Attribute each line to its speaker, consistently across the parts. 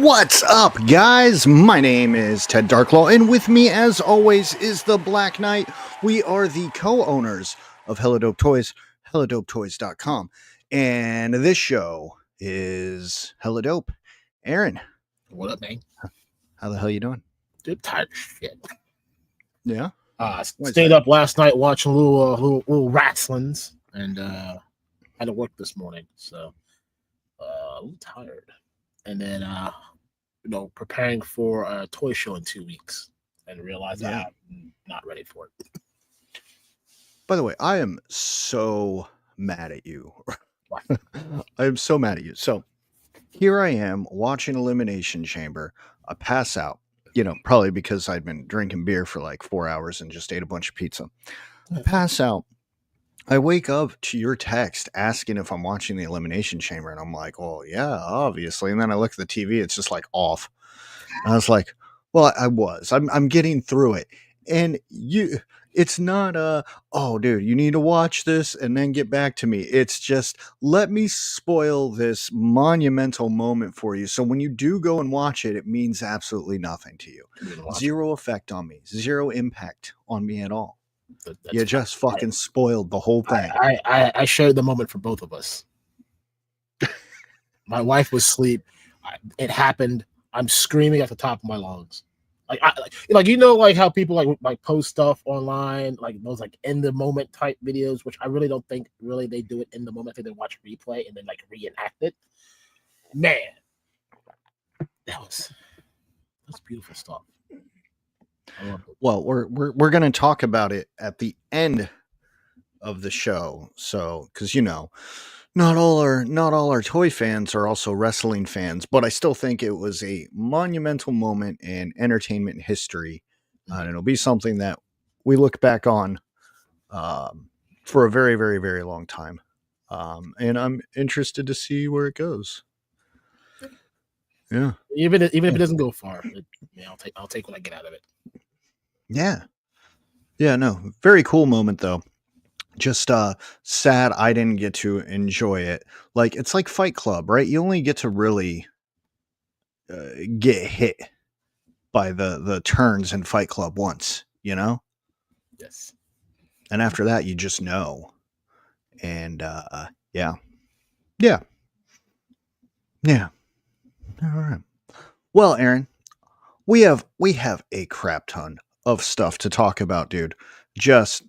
Speaker 1: What's up, guys? My name is Ted Darklaw, and with me, as always, is the Black Knight. We are the co-owners of Hella Dope Toys, HellaDopeToys.com, and this show is Hella Dope. Aaron,
Speaker 2: what up, man?
Speaker 1: How the hell you doing?
Speaker 2: Dude, tired as shit.
Speaker 1: Yeah.
Speaker 2: Stayed up last night watching little wrestlings, and had to work this morning, so a little tired. And then preparing for a toy show in 2 weeks, and realize I'm not ready for it.
Speaker 1: By the way, I am so mad at you. I am so mad at you. So here I am watching Elimination Chamber. I pass out, probably because I'd been drinking beer for like 4 hours and just ate a bunch of pizza. I pass out. I wake up to your text asking if I'm watching the Elimination Chamber, and I'm like, well, yeah, obviously. And then I look at the TV, it's just like off. And I was like, well, I was. I'm getting through it. And it's not oh, dude, you need to watch this and then get back to me. It's just, let me spoil this monumental moment for you. So when you do go and watch it, it means absolutely nothing to you. Zero effect on me. Zero impact on me at all. You just fucking spoiled the whole thing.
Speaker 2: I shared the moment for both of us. My wife was asleep. It happened. I'm screaming at the top of my lungs. Like how people like post stuff online, like those like in the moment type videos, which I really don't think they do it in the moment. I think they watch replay and then like reenact it. Man, that's beautiful stuff.
Speaker 1: Well, we're going to talk about it at the end of the show. So, because not all our toy fans are also wrestling fans, but I still think it was a monumental moment in entertainment history, and it'll be something that we look back on for a very, very, very long time. And I'm interested to see where it goes. Yeah,
Speaker 2: even if it doesn't go far, I'll take what I get out of it.
Speaker 1: Yeah, no, very cool moment though. Just sad I didn't get to enjoy it. Like, it's like Fight Club, right? You only get to really get hit by the turns in Fight Club once,
Speaker 2: Yes.
Speaker 1: And after that, you just know. And yeah. All right. Well, Aaron, we have a crap ton of stuff to talk about, dude. This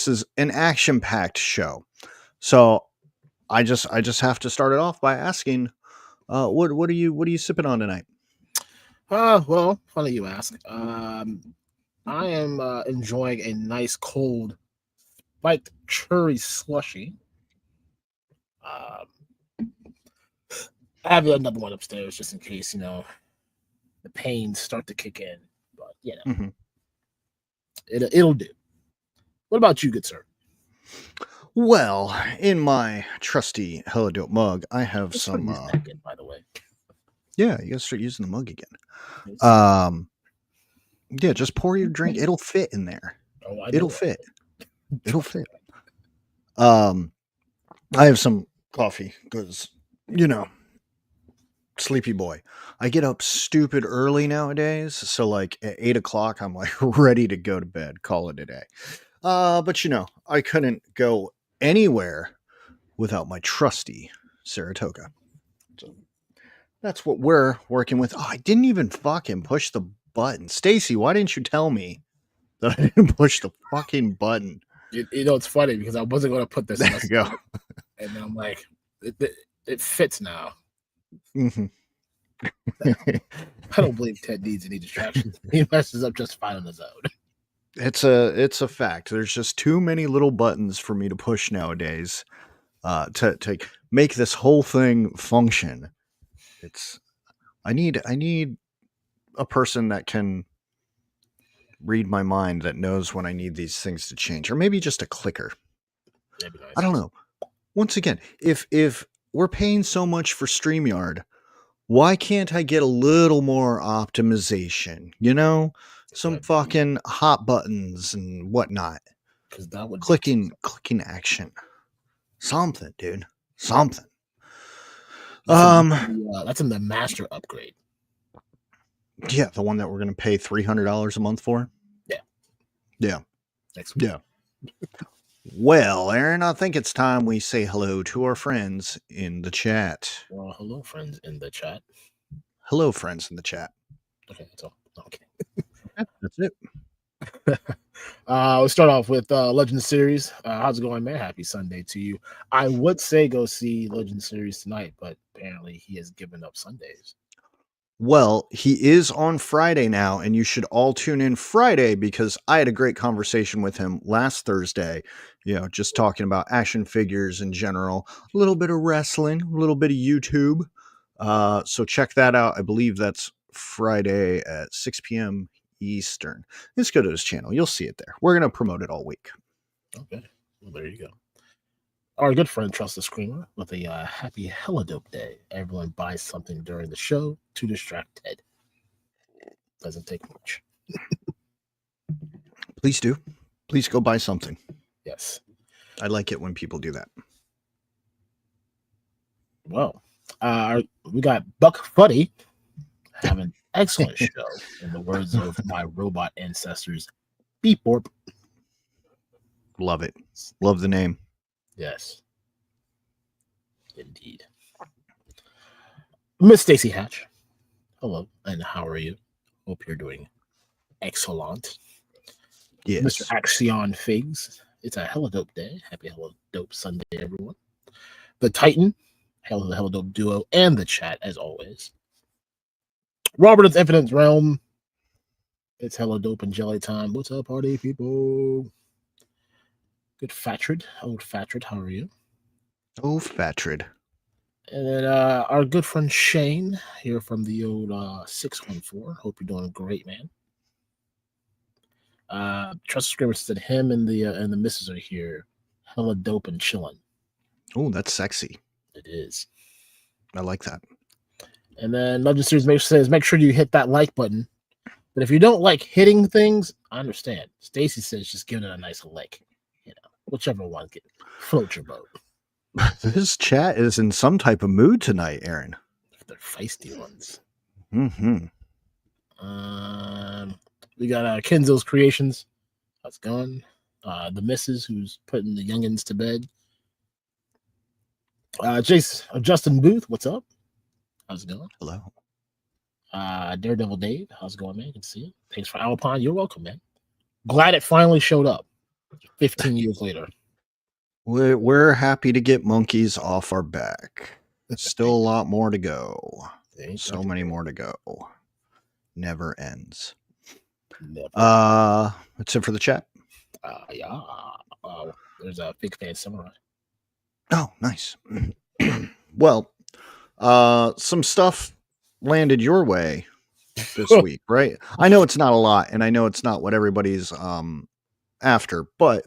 Speaker 1: is an action-packed show. So I just have to start it off by asking, what are you sipping on tonight?
Speaker 2: Well, funny you ask. I am enjoying a nice cold spiked cherry slushy. I have another one upstairs just in case, the pains start to kick in. But it'll do. What about you, good sir?
Speaker 1: Well, in my trusty Hella Dope mug, I have some.
Speaker 2: Again, by the way.
Speaker 1: Yeah, you gotta start using the mug again. Yeah, just pour your drink. It'll fit in there.
Speaker 2: Oh,
Speaker 1: It'll fit. It'll fit. I have some coffee because sleepy boy. I get up stupid early nowadays, so like at 8 o'clock, I'm like ready to go to bed. Call it a day. But I couldn't go anywhere without my trusty Saratoga. So that's what we're working with. Oh, I didn't even fucking push the button. Stacy, why didn't you tell me that I didn't push the fucking button?
Speaker 2: It's funny because I wasn't going to put this.
Speaker 1: There you go.
Speaker 2: And then I'm like, it fits now.
Speaker 1: Mm-hmm.
Speaker 2: I don't believe Ted needs any distractions. He messes up just fine on his own.
Speaker 1: It's a fact. There's just too many little buttons for me to push nowadays to make this whole thing function. I need a person that can read my mind, that knows when I need these things to change, or maybe just a clicker.
Speaker 2: Nice.
Speaker 1: I don't know. Once again, if we're paying so much for StreamYard, why can't I get a little more optimization? Some fucking hot buttons and whatnot.
Speaker 2: Because that would
Speaker 1: clicking action. Something, dude. Something.
Speaker 2: That's in the master upgrade.
Speaker 1: Yeah, the one that we're going to pay $300 a month for.
Speaker 2: Yeah.
Speaker 1: Yeah.
Speaker 2: Next week.
Speaker 1: Yeah. Well, Aaron, I think it's time we say hello to our friends in the chat.
Speaker 2: Well, hello, friends in the chat.
Speaker 1: Hello, friends in the chat.
Speaker 2: Okay, that's all. Okay.
Speaker 1: That's it.
Speaker 2: We'll start off with Legend Series. How's it going, man? Happy Sunday to you. I would say go see Legend Series tonight, but apparently he has given up Sundays.
Speaker 1: Well, he is on Friday now, and you should all tune in Friday because I had a great conversation with him last Thursday, just talking about action figures in general, a little bit of wrestling, a little bit of YouTube. So check that out. I believe that's Friday at 6 p.m. Eastern. Let's go to his channel. You'll see it there. We're going to promote it all week.
Speaker 2: Okay. Well, there you go. Our good friend Trust the Screamer with a happy hella dope day. Everyone buys something during the show to distract Ted. Doesn't take much.
Speaker 1: Please do. Please go buy something.
Speaker 2: Yes.
Speaker 1: I like it when people do that.
Speaker 2: Well, we got Buck Fuddy having an excellent show, in the words of my robot ancestors. Beep borp.
Speaker 1: Love it. Love the name.
Speaker 2: Yes. Indeed. Miss Stacy Hatch. Hello, and how are you? Hope you're doing excellent.
Speaker 1: Yes.
Speaker 2: Mr. Axion Figs. It's a hella dope day. Happy hella dope Sunday, everyone. The Titan, hella dope duo, and the chat, as always. Robert of Infinite Realm. It's hella dope and jelly time. What's up, party people? Good Fatrid. Old Fatrid, how are you?
Speaker 1: Oh, Fatrid.
Speaker 2: And then our good friend Shane here from the old 614. Hope you're doing great, man. Trust Screamer said him and the missus are here. Hella dope and chilling.
Speaker 1: Oh, that's sexy.
Speaker 2: It is.
Speaker 1: I like that.
Speaker 2: And then Legend Series says make sure you hit that like button. But if you don't like hitting things, I understand. Stacy says just give it a nice lick. Whichever one can float your boat.
Speaker 1: This chat is in some type of mood tonight, Aaron.
Speaker 2: They're feisty ones.
Speaker 1: Mm-hmm.
Speaker 2: We got Kenzo's Creations. How's it going? The missus who's putting the youngins to bed. Justin Booth, what's up? How's it going?
Speaker 1: Hello.
Speaker 2: Daredevil Dave, how's it going, man? Good to see you. Thanks for Alpine. You're welcome, man. Glad it finally showed up 15 years later.
Speaker 1: We're happy to get monkeys off our back. Still a lot more to go. So many more to go. Never ends. That's it for the chat.
Speaker 2: Yeah. There's a big fan samurai.
Speaker 1: Oh, nice. Well, some stuff landed your way this week, right? I know it's not a lot, and I know it's not what everybody's after, but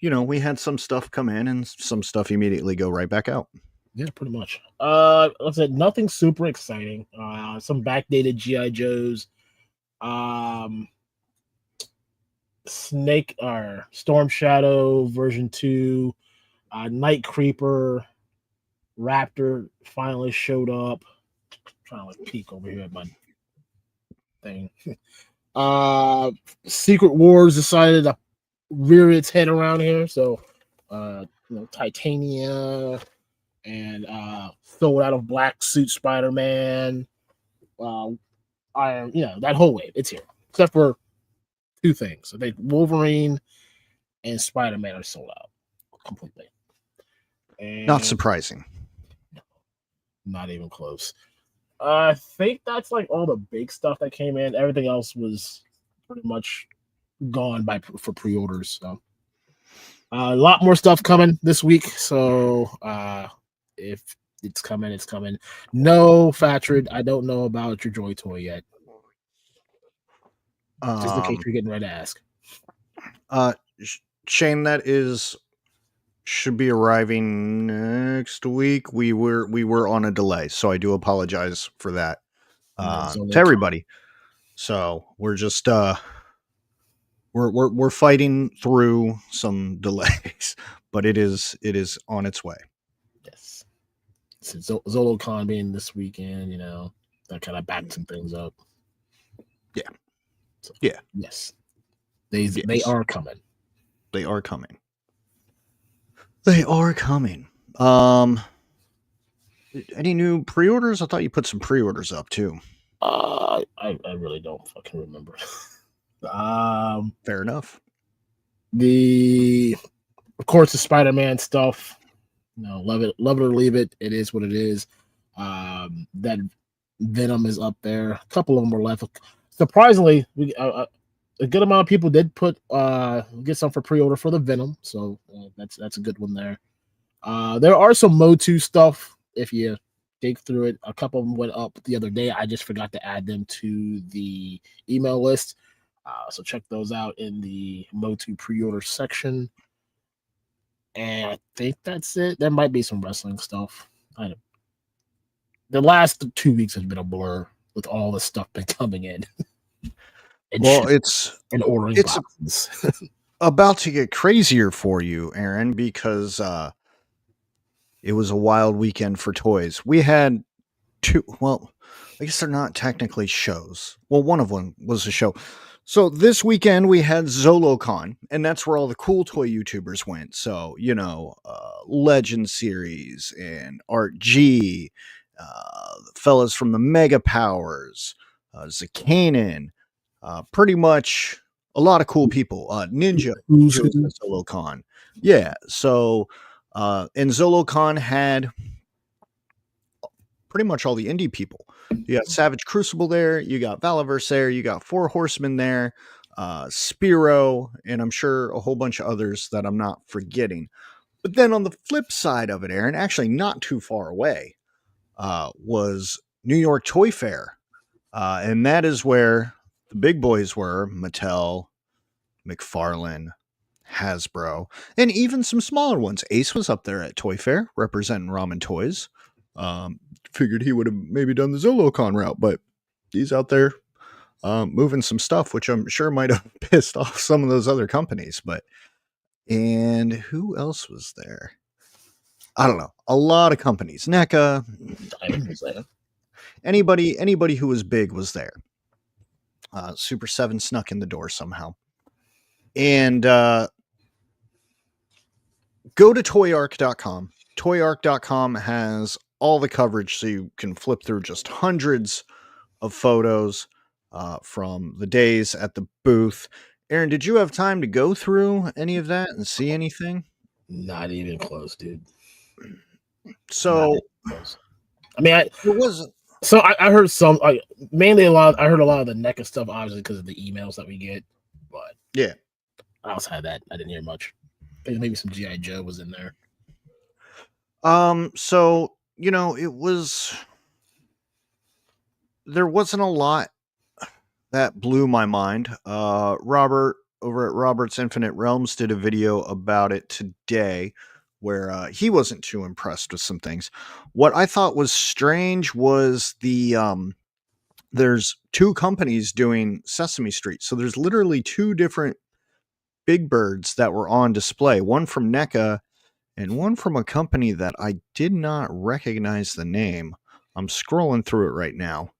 Speaker 1: we had some stuff come in and some stuff immediately go right back out.
Speaker 2: Yeah, pretty much. Let's say nothing super exciting. Some backdated GI Joes. Snake or Storm Shadow version 2. Night Creeper Raptor finally showed up. I'm trying to peek over here at my thing. Secret Wars decided to rear its head around here, so Titania and Sold Out of Black Suit Spider-Man, Iron, that whole wave, it's here, except for two things. So Wolverine and Spider-Man are sold out completely. And
Speaker 1: not surprising.
Speaker 2: Not even close. I think that's like all the big stuff that came in. Everything else was pretty much gone for pre-orders. So a lot more stuff coming this week. So if it's coming, it's coming. No, Fatrid, I don't know about your Joy Toy yet. Just in case you're getting ready to ask.
Speaker 1: Shane, that should be arriving next week. We were on a delay, so I do apologize for that to everybody. So we're just we're fighting through some delays, but it is on its way.
Speaker 2: Yes, so ZoloCon being this weekend, that kind of backed some things up.
Speaker 1: Yeah.
Speaker 2: So,
Speaker 1: Yeah.
Speaker 2: yes, they
Speaker 1: Yes.
Speaker 2: are coming.
Speaker 1: They are coming. They are coming. Um, any new pre-orders? I thought you put some pre-orders up too.
Speaker 2: I really don't fucking remember.
Speaker 1: Fair enough.
Speaker 2: Of course, the Spider-Man stuff. No, love it or leave it. It is what it is. That Venom is up there. A couple of them were left. Surprisingly, a good amount of people did put get some for pre-order for the Venom, so that's a good one there. There are some Motu stuff if you dig through it. A couple of them went up the other day. I just forgot to add them to the email list. So check those out in the Motu pre-order section. And I think that's it. There might be some wrestling stuff. The last 2 weeks has been a blur with all the stuff been coming in.
Speaker 1: Well, it's
Speaker 2: ordering boxes.
Speaker 1: about to get crazier for you, Aaron, because it was a wild weekend for toys. We had two. Well, I guess they're not technically shows. Well, one of them was a show. So this weekend we had ZoloCon, and that's where all the cool toy YouTubers went. So, Legend Series and Art G, the fellas from the Mega Powers, Zakanin, pretty much a lot of cool people. Ninja was at ZoloCon. Yeah. So, and ZoloCon had pretty much all the indie people. You got Savage Crucible there, you got Valaverse there, you got Four Horsemen there, Spero, and I'm sure a whole bunch of others that I'm not forgetting. But then on the flip side of it, Aaron, actually not too far away, was New York Toy Fair. And that is where the big boys were: Mattel, McFarlane, Hasbro, and even some smaller ones. Ace was up there at Toy Fair representing Ramen Toys. Figured he would have maybe done the ZoloCon route, but he's out there moving some stuff, which I'm sure might have pissed off some of those other companies. And who else was there? I don't know. A lot of companies. NECA. Anybody who was big was there. Super 7 snuck in the door somehow. And go to toyark.com. Toyark.com has all the coverage, so you can flip through just hundreds of photos from the days at the booth. Aaron, did you have time to go through any of that and see anything?
Speaker 2: Not even close, dude.
Speaker 1: So,
Speaker 2: I mean, it wasn't. So I heard some, mainly I heard a lot of the NECA stuff, obviously because of the emails that we get. But
Speaker 1: yeah,
Speaker 2: outside of that, I didn't hear much. Maybe some GI Joe was in there.
Speaker 1: So there wasn't a lot that blew my mind. Robert over at Robert's Infinite Realms did a video about it today where he wasn't too impressed with some things. What I thought was strange was there's two companies doing Sesame Street. So there's literally two different big birds that were on display, one from NECA and one from a company that I did not recognize the name. I'm scrolling through it right now.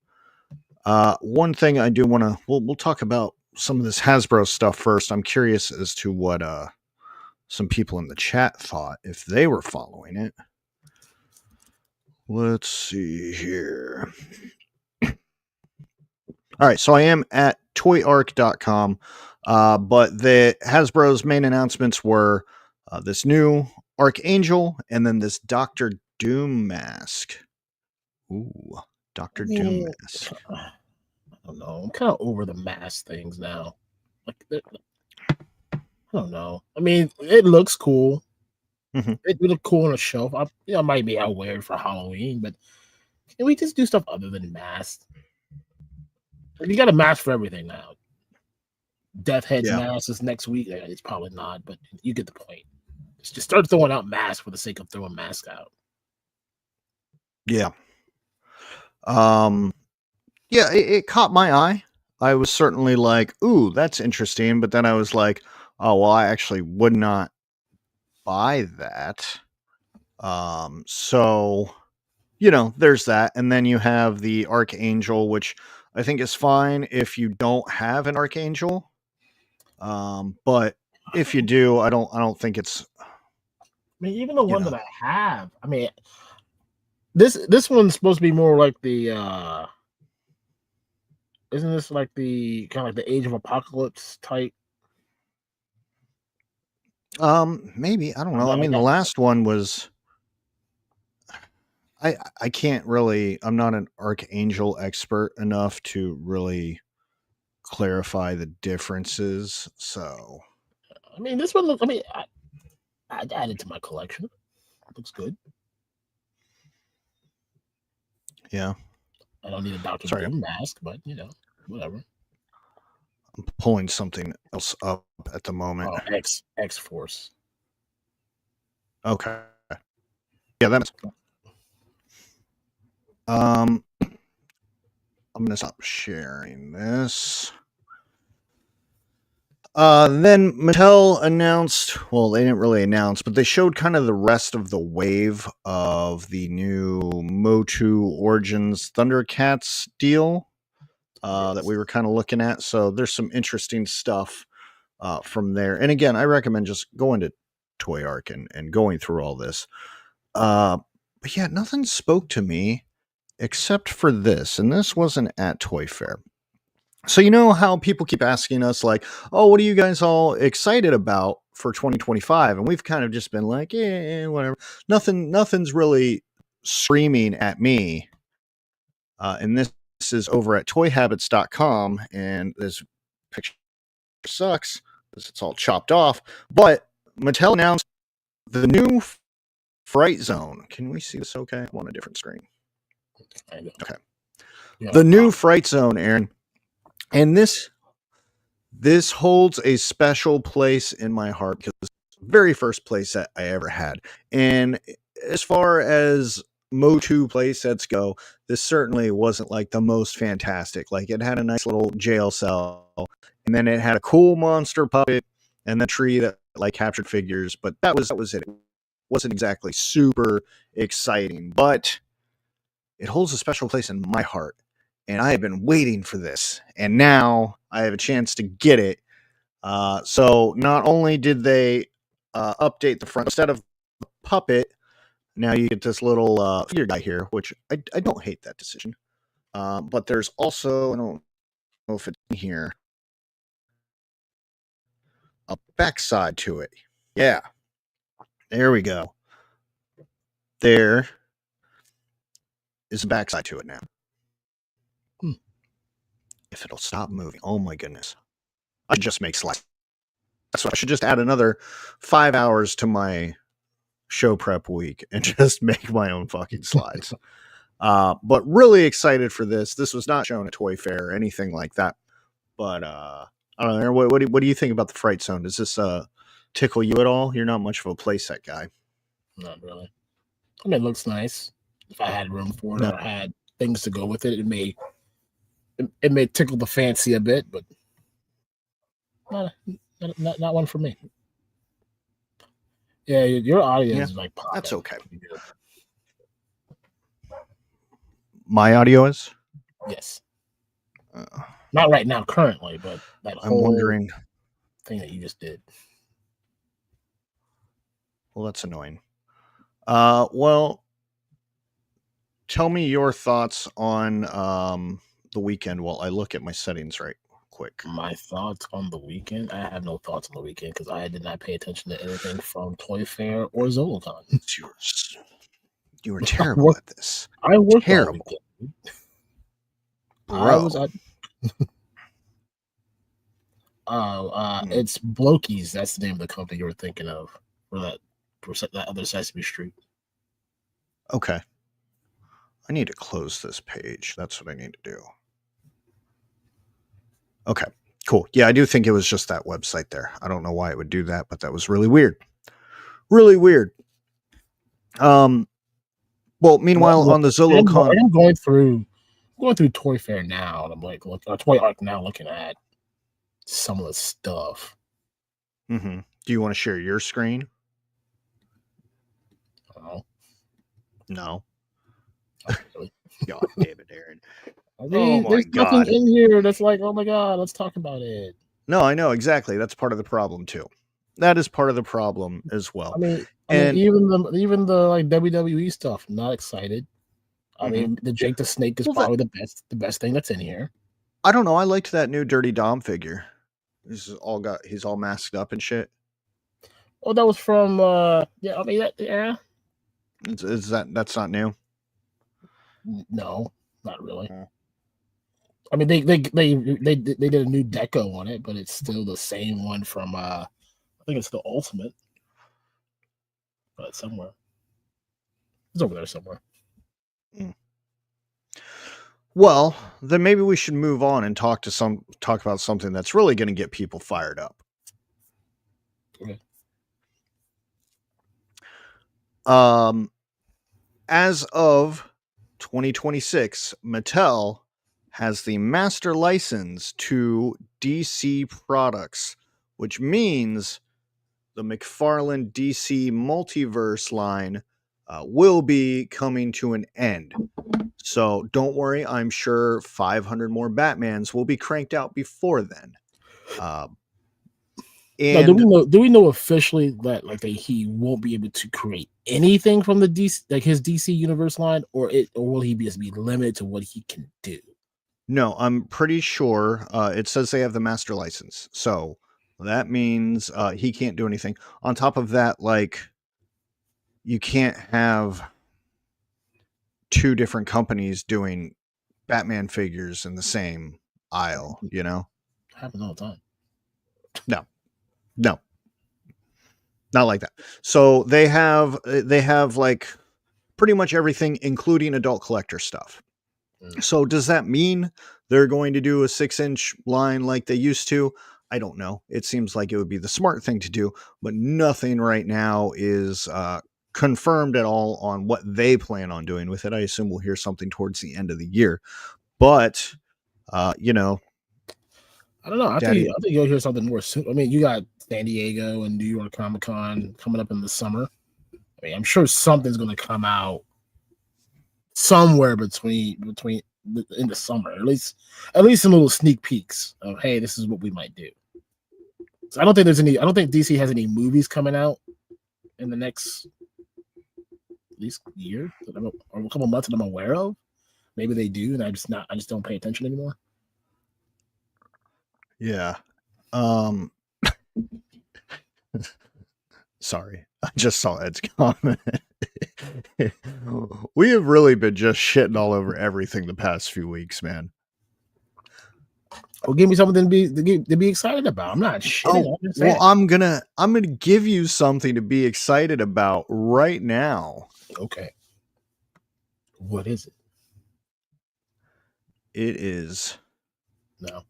Speaker 1: One thing I do want to, we'll talk about some of this Hasbro stuff first. I'm curious as to what some people in the chat thought if they were following it. Let's see here. All right, so I am at toyark.com, but the Hasbro's main announcements were this new Archangel and then this Dr. Doom mask. Ooh, Dr. Doom mask.
Speaker 2: I don't know. I'm kind of over the mask things now. I don't know. I mean, it looks cool. Mm-hmm. It would look cool on a shelf. I might be out wear for Halloween, but can we just do stuff other than masks? You got a mask for everything now. Death Head's mask is next week. It's probably not, but you get the point. Just start throwing out masks for the sake of throwing masks out.
Speaker 1: Yeah. Yeah, it caught my eye. I was certainly like, ooh, that's interesting. But then I was like, oh, well, I actually would not buy that. So, there's that. And then you have the Archangel, which I think it's fine if you don't have an Archangel. But if you do, I don't think it's.
Speaker 2: I mean, even the
Speaker 1: You
Speaker 2: one
Speaker 1: know.
Speaker 2: that I have, I mean, this one's supposed to be more like the isn't this like the kind of like the Age of Apocalypse type?
Speaker 1: Maybe, I don't
Speaker 2: Or
Speaker 1: know. I mean, the
Speaker 2: that
Speaker 1: last one was. I can't really. I'm not an Archangel expert enough to really clarify the differences. So
Speaker 2: I mean, this one looks. I mean, I added it to my collection. Looks good.
Speaker 1: yeah,
Speaker 2: I don't need a Doctor
Speaker 1: sorry,
Speaker 2: Doom mask, but whatever.
Speaker 1: I'm pulling something else up at the moment.
Speaker 2: Oh, X Force.
Speaker 1: Okay, yeah, that's. I'm gonna stop sharing this. Then Mattel announced, well, they didn't really announce, but they showed kind of the rest of the wave of the new Motu Origins Thundercats deal that we were kind of looking at. So there's some interesting stuff from there. And again, I recommend just going to Toy Arc and going through all this. But yeah, nothing spoke to me except for this. And this wasn't at ToyFair. So you know how people keep asking us like, "Oh, what are you guys all excited about for 2025?" And we've kind of just been like, whatever. Nothing's really screaming at me. And this is over at toyhabits.com, and this picture sucks because it's all chopped off. But Mattel announced the new Fright Zone. Can we see this okay? I'm on a different screen. Okay.
Speaker 2: Yeah,
Speaker 1: The new Fright Zone, Aaron. And this holds a special place in my heart because it's the very first place that I ever had. And as far as Motu play sets go, this certainly wasn't like the most fantastic. Like it had a nice little jail cell, and then it had a cool monster puppet and the tree that like captured figures, but that was it. It wasn't exactly super exciting, but it holds a special place in my heart. And I have been waiting for this, and now I have a chance to get it. So not only did they update the front, instead of the puppet, now you get this little figure guy here, which I don't hate that decision. But there's also, I don't know if it's in here, a backside to it. Yeah, there we go. There is a backside to it now. If it'll stop moving, oh my goodness. I should just make slides. That's what I should just add another 5 hours to my show prep week and just make my own fucking slides. But really excited for this. This was not shown at Toy Fair or anything like that. But I don't know. What do you think about the Fright Zone? Does this tickle you at all? You're not much of a playset guy.
Speaker 2: Not really. I mean, it looks nice. If I had room for it or had things to go with it, it may tickle the fancy a bit, but not one for me. Yeah, your audio is like popping.
Speaker 1: That's okay. My audio is?
Speaker 2: Yes. Not right now, currently, but that
Speaker 1: I'm wondering
Speaker 2: thing that you just did.
Speaker 1: Well, that's annoying. Well, tell me your thoughts on the weekend while I look at my settings right quick.
Speaker 2: My thoughts on the weekend? I have no thoughts on the weekend because I did not pay attention to anything from ToyFair or ZoloCon.
Speaker 1: You were terrible at this.
Speaker 2: I worked
Speaker 1: terrible.
Speaker 2: I was at it's Blokies. That's the name of the company you were thinking of for that other Sesame Street.
Speaker 1: Okay. I need to close this page. That's what I need to do. Okay, cool. Yeah, I do think it was just that website there. I don't know why it would do that, but that was really weird. Really weird. Well, meanwhile, on the ZoloCon,
Speaker 2: I'm going through ToyFair now, and I'm like, Toy Arc now, looking at some of the stuff.
Speaker 1: Mm-hmm. Do you want to share your screen?
Speaker 2: Oh.
Speaker 1: No.
Speaker 2: Okay.
Speaker 1: God damn it, Aaron.
Speaker 2: I
Speaker 1: Oh
Speaker 2: mean,
Speaker 1: my
Speaker 2: there's nothing
Speaker 1: God.
Speaker 2: in here that's like, oh my God, let's talk about it.
Speaker 1: No, I know exactly. That's part of the problem too. That is part of the problem as well.
Speaker 2: I mean,
Speaker 1: And
Speaker 2: even the like WWE stuff, not excited. I
Speaker 1: mhm.
Speaker 2: mean, the Jake the Snake is
Speaker 1: Well, that
Speaker 2: probably the best thing that's in here.
Speaker 1: I don't know. I liked that new Dirty Dom figure. He's all masked up and shit.
Speaker 2: Oh, that was from yeah. I mean, yeah.
Speaker 1: Is that's not new?
Speaker 2: No, not really.
Speaker 1: Mm.
Speaker 2: I mean, they did a new deco on it, but it's still the same one from I think it's the Ultimate, but somewhere it's over there somewhere.
Speaker 1: Mm. Well, then maybe we should move on and talk about something that's really going to get people fired up.
Speaker 2: Okay.
Speaker 1: As of 2026, Mattel has the master license to DC products, which means the McFarlane DC multiverse line will be coming to an end. So don't worry, I'm sure 500 more Batmans will be cranked out before then.
Speaker 2: Now,
Speaker 1: And
Speaker 2: do we know officially that he won't be able to create anything from the DC his DC universe line, or will he just be limited to what he can do?
Speaker 1: no, I'm pretty sure it says they have the master license. So that means he can't do anything. On top of that, like, you can't have two different companies doing Batman figures in the same aisle, you know?
Speaker 2: Happens all the time.
Speaker 1: No, not like that. So they have like pretty much everything, including adult collector stuff. So does that mean they're going to do a 6-inch line like they used to? I don't know. It seems like it would be the smart thing to do, but nothing right now is confirmed at all on what they plan on doing with it. I assume we'll hear something towards the end of the year, but you know,
Speaker 2: I don't know. I
Speaker 1: Daddy,
Speaker 2: think you'll hear something more soon. I mean, you got San Diego and New York Comic Con coming up in the summer. I mean, I'm sure something's going to come out somewhere between in the summer, at least some little sneak peeks of, hey, this is what we might do. So I don't think DC has any movies coming out in the next at least year or a couple months that I'm aware of. Maybe they do, and I just don't pay attention anymore.
Speaker 1: yeah. Sorry, I just saw Ed's comment. We have really been just shitting all over everything the past few weeks, man.
Speaker 2: Well, give me something to be excited about. I'm not shitting.
Speaker 1: Oh, well, I'm gonna give you something to be excited about right now.
Speaker 2: Okay. What is it?
Speaker 1: It is
Speaker 2: No.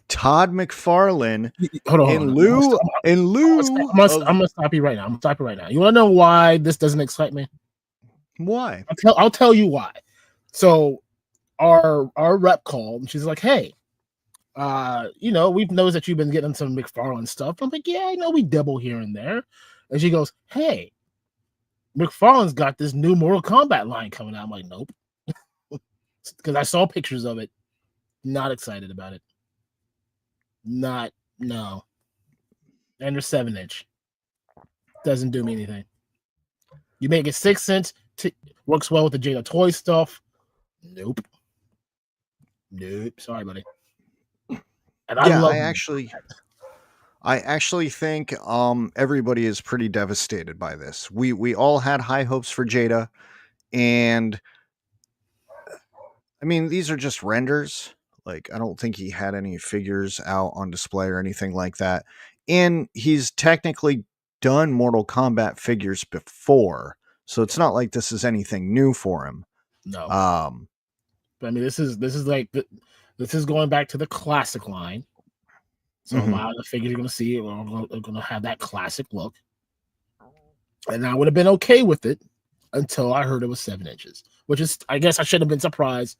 Speaker 1: Todd McFarlane.
Speaker 2: Hold on.
Speaker 1: I'm
Speaker 2: gonna stop you right now. You want to know why this doesn't excite me?
Speaker 1: Why?
Speaker 2: I'll tell you why. So our rep called and she's like, hey, we've noticed that you've been getting some McFarlane stuff. I'm like, yeah, I know we dabble here and there. And she goes, hey, McFarlane's got this new Mortal Kombat line coming out. I'm like, nope. Because I saw pictures of it. Not excited about it. No. And they're 7-inch. Doesn't do me anything. You make it 6-inch, works well with the Jada Toy stuff. Nope. Sorry, buddy. And
Speaker 1: I actually think everybody is pretty devastated by this. We all had high hopes for Jada, and I mean, these are just renders. Like, I don't think he had any figures out on display or anything like that. And he's technically done Mortal Kombat figures before, so it's not like this is anything new for him.
Speaker 2: No. But I mean, this is going back to the classic line. So a lot of the figures you're going to see are going to have that classic look. And I would have been okay with it until I heard it was 7 inches, which is, I guess I shouldn't have been surprised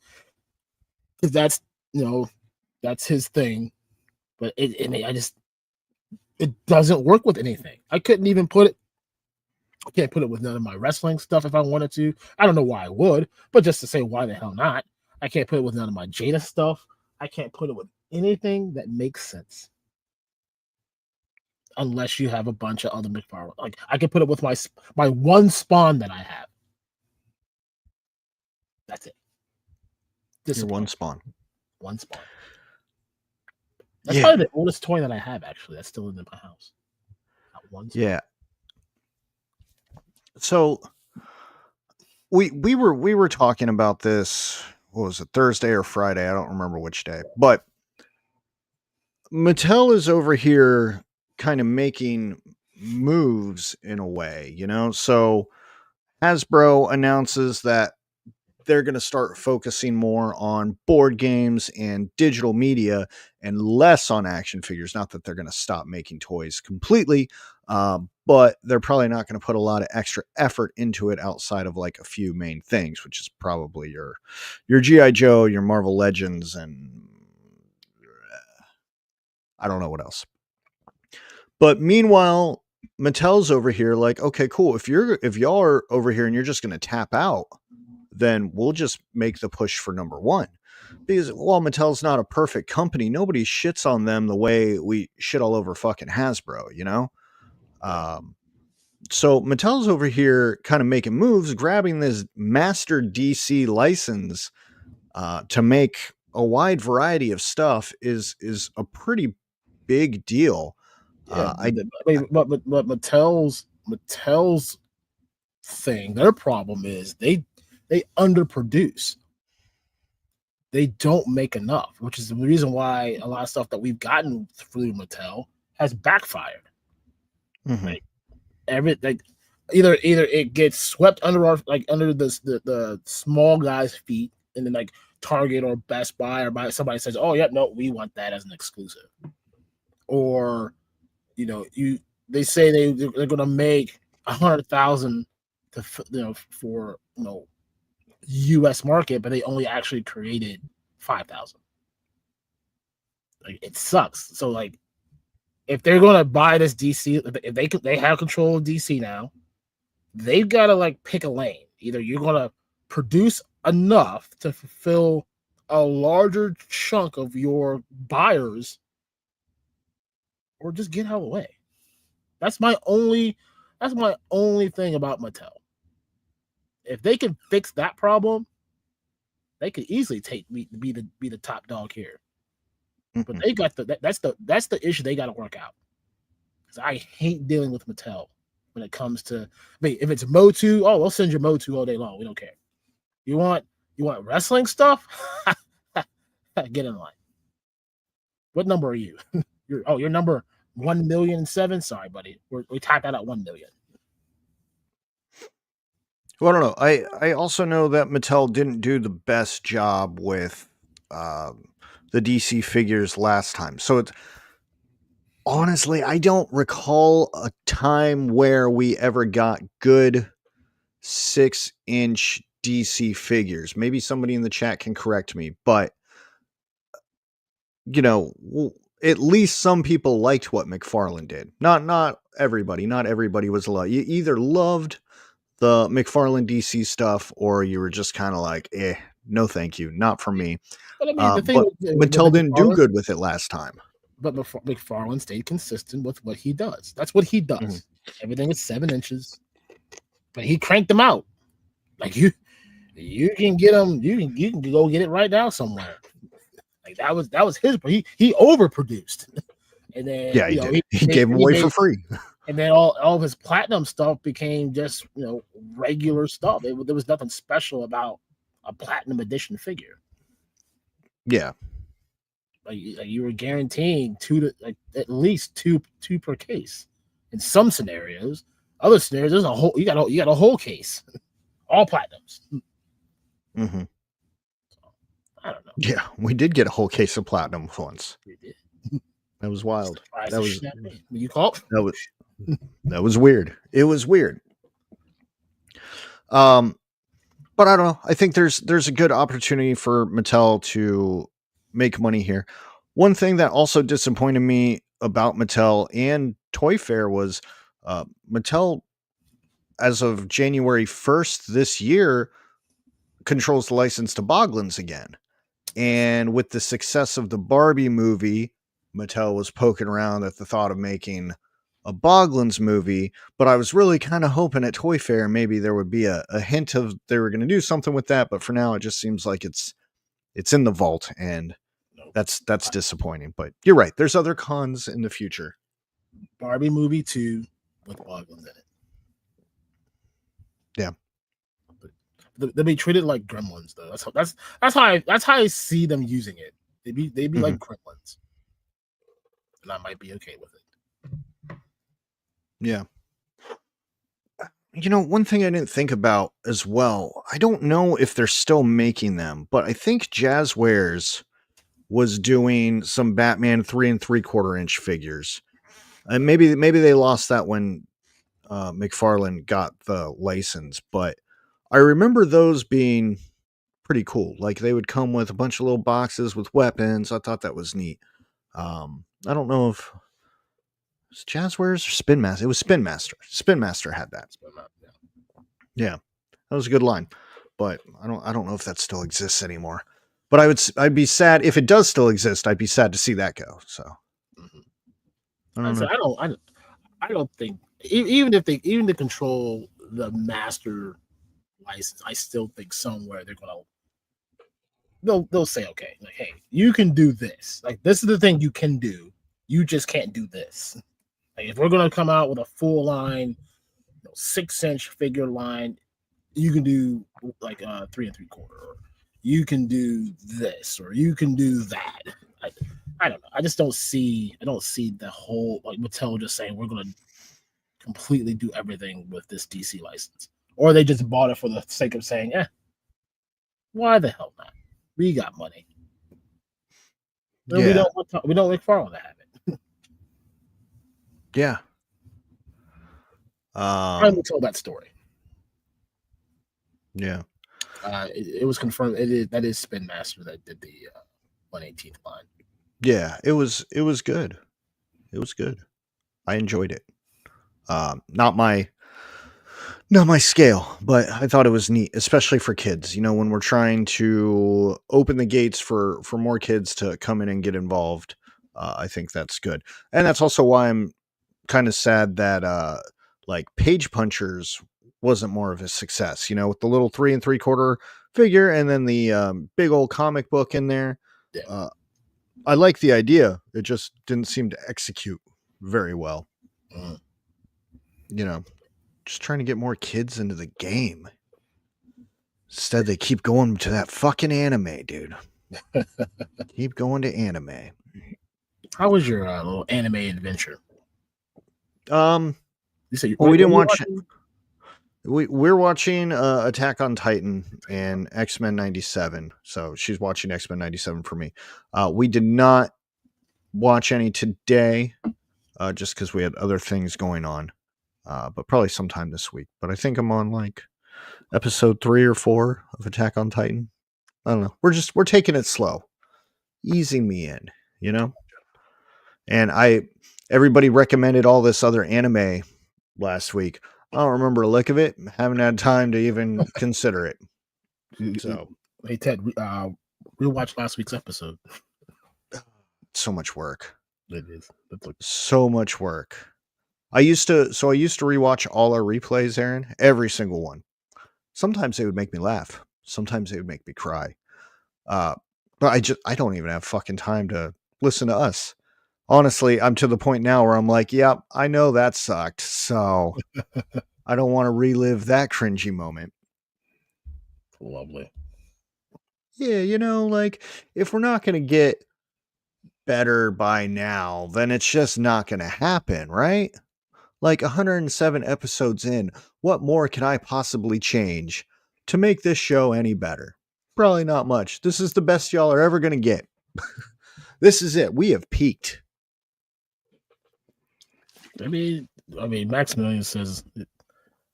Speaker 2: because that's his thing. But it doesn't work with anything. I can't put it with none of my wrestling stuff if I wanted to. I don't know why I would, but just to say, why the hell not? I can't put it with none of my Jada stuff. I can't put it with anything that makes sense. Unless you have a bunch of other McFarlane. Like I can put it with my one Spawn that I have. That's it.
Speaker 1: Your one Spawn.
Speaker 2: One Spawn. That's probably the oldest toy that I have, actually. That's still in my house. Not one Spawn.
Speaker 1: Yeah. So we were talking about this, what was it, Thursday or Friday? I don't remember which day. But Mattel is over here kind of making moves in a way, you know? So Hasbro announces that they're going to start focusing more on board games and digital media and less on action figures. Not that they're going to stop making toys completely, but they're probably not going to put a lot of extra effort into it outside of like a few main things, which is probably your G.I. Joe, your Marvel Legends, and I don't know what else. But meanwhile, Mattel's over here like, okay, cool. If y'all are over here and you're just going to tap out, then we'll just make the push for number one. Because while Mattel's not a perfect company, nobody shits on them the way we shit all over fucking Hasbro, you know? So Mattel's over here kind of making moves, grabbing this master DC license to make a wide variety of stuff is a pretty big deal.
Speaker 2: Yeah, but Mattel's thing, their problem is they underproduce. They don't make enough, which is the reason why a lot of stuff that we've gotten through Mattel has backfired.
Speaker 1: Mm-hmm.
Speaker 2: Like either it gets swept under under the small guy's feet, and then like Target or Best Buy or somebody says, "Oh yeah, no, we want that as an exclusive," or they say they're going to make 100,000 for U.S. market, but they only actually created 5,000. Like it sucks. So like, if they're going to buy this DC, if they have control of DC now, they've got to like pick a lane. Either you're going to produce enough to fulfill a larger chunk of your buyers, or just get out of the way. That's my only thing about Mattel. If they can fix that problem, they could easily be the top dog here. But they got that's the issue they got to work out. Because I hate dealing with Mattel when it comes to, if it's Motu, we'll send your Motu all day long. We don't care. You want wrestling stuff? Get in line. What number are you? You're number 1,000,007. Sorry, buddy. We tapped out at 1 million.
Speaker 1: Well, I don't know. I also know that Mattel didn't do the best job with the DC figures last time. So it's honestly, I don't recall a time where we ever got good 6-inch DC figures. Maybe somebody in the chat can correct me, but at least some people liked what McFarlane did. Not everybody. Not everybody was allowed. You either loved the McFarlane DC stuff, or you were just kind of like, no, thank you, not for me. But I mean, Mattel didn't do good with it last time.
Speaker 2: But McFarlane stayed consistent with what he does. That's what he does. Mm-hmm. Everything is 7 inches, but he cranked them out. Like you can get them. You can go get it right now somewhere. Like that was his. He overproduced, and then
Speaker 1: he gave them away for free.
Speaker 2: And then all of his platinum stuff became just regular stuff. There was nothing special about a platinum edition figure.
Speaker 1: Yeah,
Speaker 2: like you were guaranteeing at least two per case. In some scenarios, other scenarios there's you got a whole case, all platinums.
Speaker 1: Mm-hmm.
Speaker 2: I don't know.
Speaker 1: Yeah, we did get a whole case of platinum once. We did. That was wild. That was weird. It was weird. But I don't know. I think there's a good opportunity for Mattel to make money here. One thing that also disappointed me about Mattel and ToyFair was Mattel, as of January 1st this year, controls the license to Boglins again. And with the success of the Barbie movie, Mattel was poking around at the thought of making a Boglins movie, but I was really kind of hoping at ToyFair maybe there would be a hint of they were going to do something with that, but for now it just seems like it's in the vault, and that's disappointing. But you're right, there's other cons in the future.
Speaker 2: Barbie movie 2 with Boglins in it.
Speaker 1: Yeah.
Speaker 2: They'll be treated like gremlins, though. That's how I see them using it. They'd be like gremlins, and I might be okay with it.
Speaker 1: Yeah. You know, one thing I didn't think about as well, I don't know if they're still making them, but I think Jazzwares was doing some Batman 3 3/4 inch figures. And maybe they lost that when McFarlane got the license, but I remember those being pretty cool. Like they would come with a bunch of little boxes with weapons. I thought that was neat. I don't know if it was Jazzwares or Spin Master. It was Spin Master. Spin Master had that. Yeah, that was a good line, but I don't know if that still exists anymore. But I'd be sad if it does still exist. I'd be sad to see that go. So
Speaker 2: I don't think even if they control the master license, I still think somewhere they'll say, okay, like, hey, you can do this. Like, this is the thing you can do. You just can't do this. Like, if we're gonna come out with a full line, 6-inch figure line, you can do like 3 3/4, or you can do this, or you can do that. I don't know. I don't see the whole, like, Mattel just saying we're gonna completely do everything with this DC license, or they just bought it for the sake of saying, why the hell not? We got money. Yeah. We don't McFarlane to have it.
Speaker 1: Yeah.
Speaker 2: I will tell that story.
Speaker 1: Yeah.
Speaker 2: It was confirmed. That is Spin Master that did the 1/18 line.
Speaker 1: Yeah, it was good. It was good. I enjoyed it. Not my scale, but I thought it was neat, especially for kids. You know, when we're trying to open the gates for more kids to come in and get involved, I think that's good. And that's also why I'm kind of sad that like Page Punchers wasn't more of a success, you know, with the little 3 3/4 figure and then the big old comic book in there.
Speaker 2: Yeah.
Speaker 1: I like the idea. It just didn't seem to execute very well. You know, just trying to get more kids into the game. Instead, they keep going to that fucking anime, dude. Keep going to anime.
Speaker 2: How was your little anime adventure?
Speaker 1: You said we didn't watch it. We're watching Attack on Titan and X-Men 97. So she's watching X-Men 97 for me. We did not watch any today just because we had other things going on. But probably sometime this week. But I think I'm on like episode 3 or 4 of Attack on Titan. I don't know. We're taking it slow. Easing me in, you know? And everybody recommended all this other anime last week. I don't remember a lick of it. Haven't had time to even consider it. So,
Speaker 2: hey Ted, we'll watch last week's episode.
Speaker 1: So much work.
Speaker 2: It is.
Speaker 1: So much work. I used to rewatch all our replays, Aaron, every single one. Sometimes they would make me laugh. Sometimes they would make me cry. But I don't even have fucking time to listen to us. Honestly, I'm to the point now where I'm like, yeah, I know that sucked. So I don't want to relive that cringy moment.
Speaker 2: Lovely.
Speaker 1: Yeah, you know, like if we're not going to get better by now, then it's just not going to happen, right? Like 107 episodes in, what more can I possibly change to make this show any better? Probably not much. This is the best y'all are ever going to get. This is it. We have peaked.
Speaker 2: I mean, Maximilian says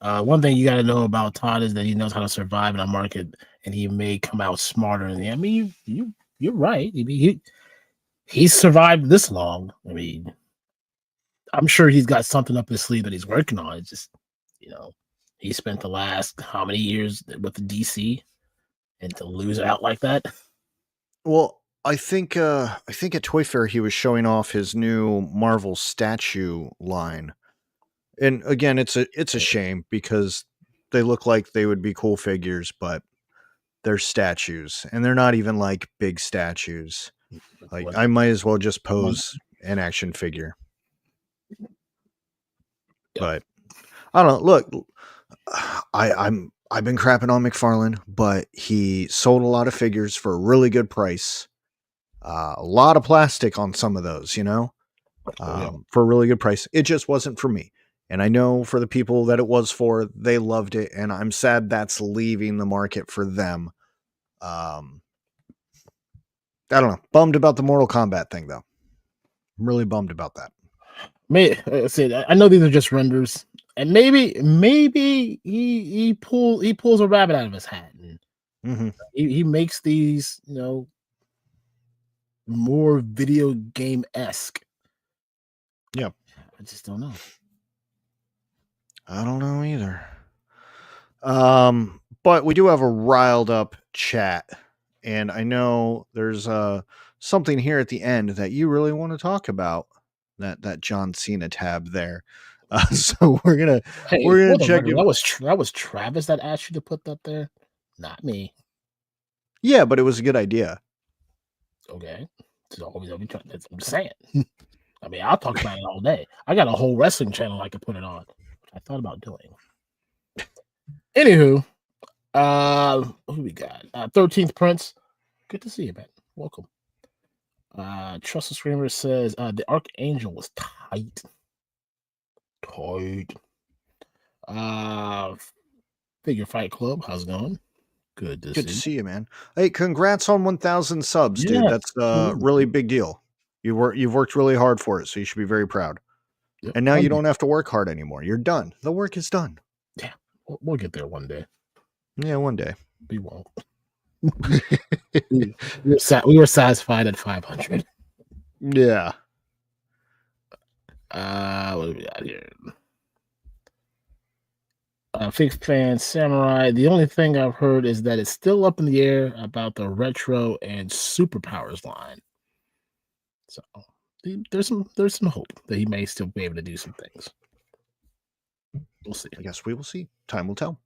Speaker 2: one thing you got to know about Todd is that he knows how to survive in a market, and he may come out smarter. I mean, you're right. I mean, he's survived this long. I mean, I'm sure he's got something up his sleeve that he's working on. It's just, you know, he spent the last how many years with the DC. and to lose it out like that.
Speaker 1: Well, I think at ToyFair he was showing off his new Marvel statue line. And again, it's a shame because they look like they would be cool figures, but they're statues and they're not even like big statues. Like I might as well just pose an action figure. But I don't know. Look, I've been crapping on McFarlane, but he sold a lot of figures for a really good price. A lot of plastic on some of those, you know, for a really good price. It just wasn't for me. And I know for the people that it was for, they loved it. And I'm sad that's leaving the market for them. I don't know. Bummed about the Mortal Kombat thing, though. I'm really bummed about that.
Speaker 2: I know these are just renders, and maybe he pulls a rabbit out of his hat, and he makes these, you know, more video game-esque.
Speaker 1: Yeah,
Speaker 2: I just don't know.
Speaker 1: I don't know either. But we do have a riled up chat, and I know there's something here at the end that you really want to talk about. That John Cena tab there. So we're gonna check it.
Speaker 2: That was Travis that asked you to put that there, not me.
Speaker 1: Yeah, but it was a good idea.
Speaker 2: Okay, so I'm saying. I mean, I'll talk about it all day. I got a whole wrestling channel I could put it on. I thought about doing. Anywho, who we got? 13th Prince. Good to see you, man. Welcome. Trust the Screamer says the Archangel was tight. Figure Fight Club, how's it going? Good to
Speaker 1: see you, man. Hey, congrats on 1,000 subs, dude. That's a really big deal. You've worked really hard for it, so you should be very proud. Yep. And now you don't have to work hard anymore. You're done. The work is done.
Speaker 2: Yeah, we'll get there one day.
Speaker 1: Yeah, one day.
Speaker 2: We won't. we were satisfied at 500.
Speaker 1: Yeah.
Speaker 2: What do we got here? Fixed Fan Samurai. The only thing I've heard is that it's still up in the air about the retro and superpowers line. So there's some hope that he may still be able to do some things. We'll see.
Speaker 1: I guess we will see. Time will tell.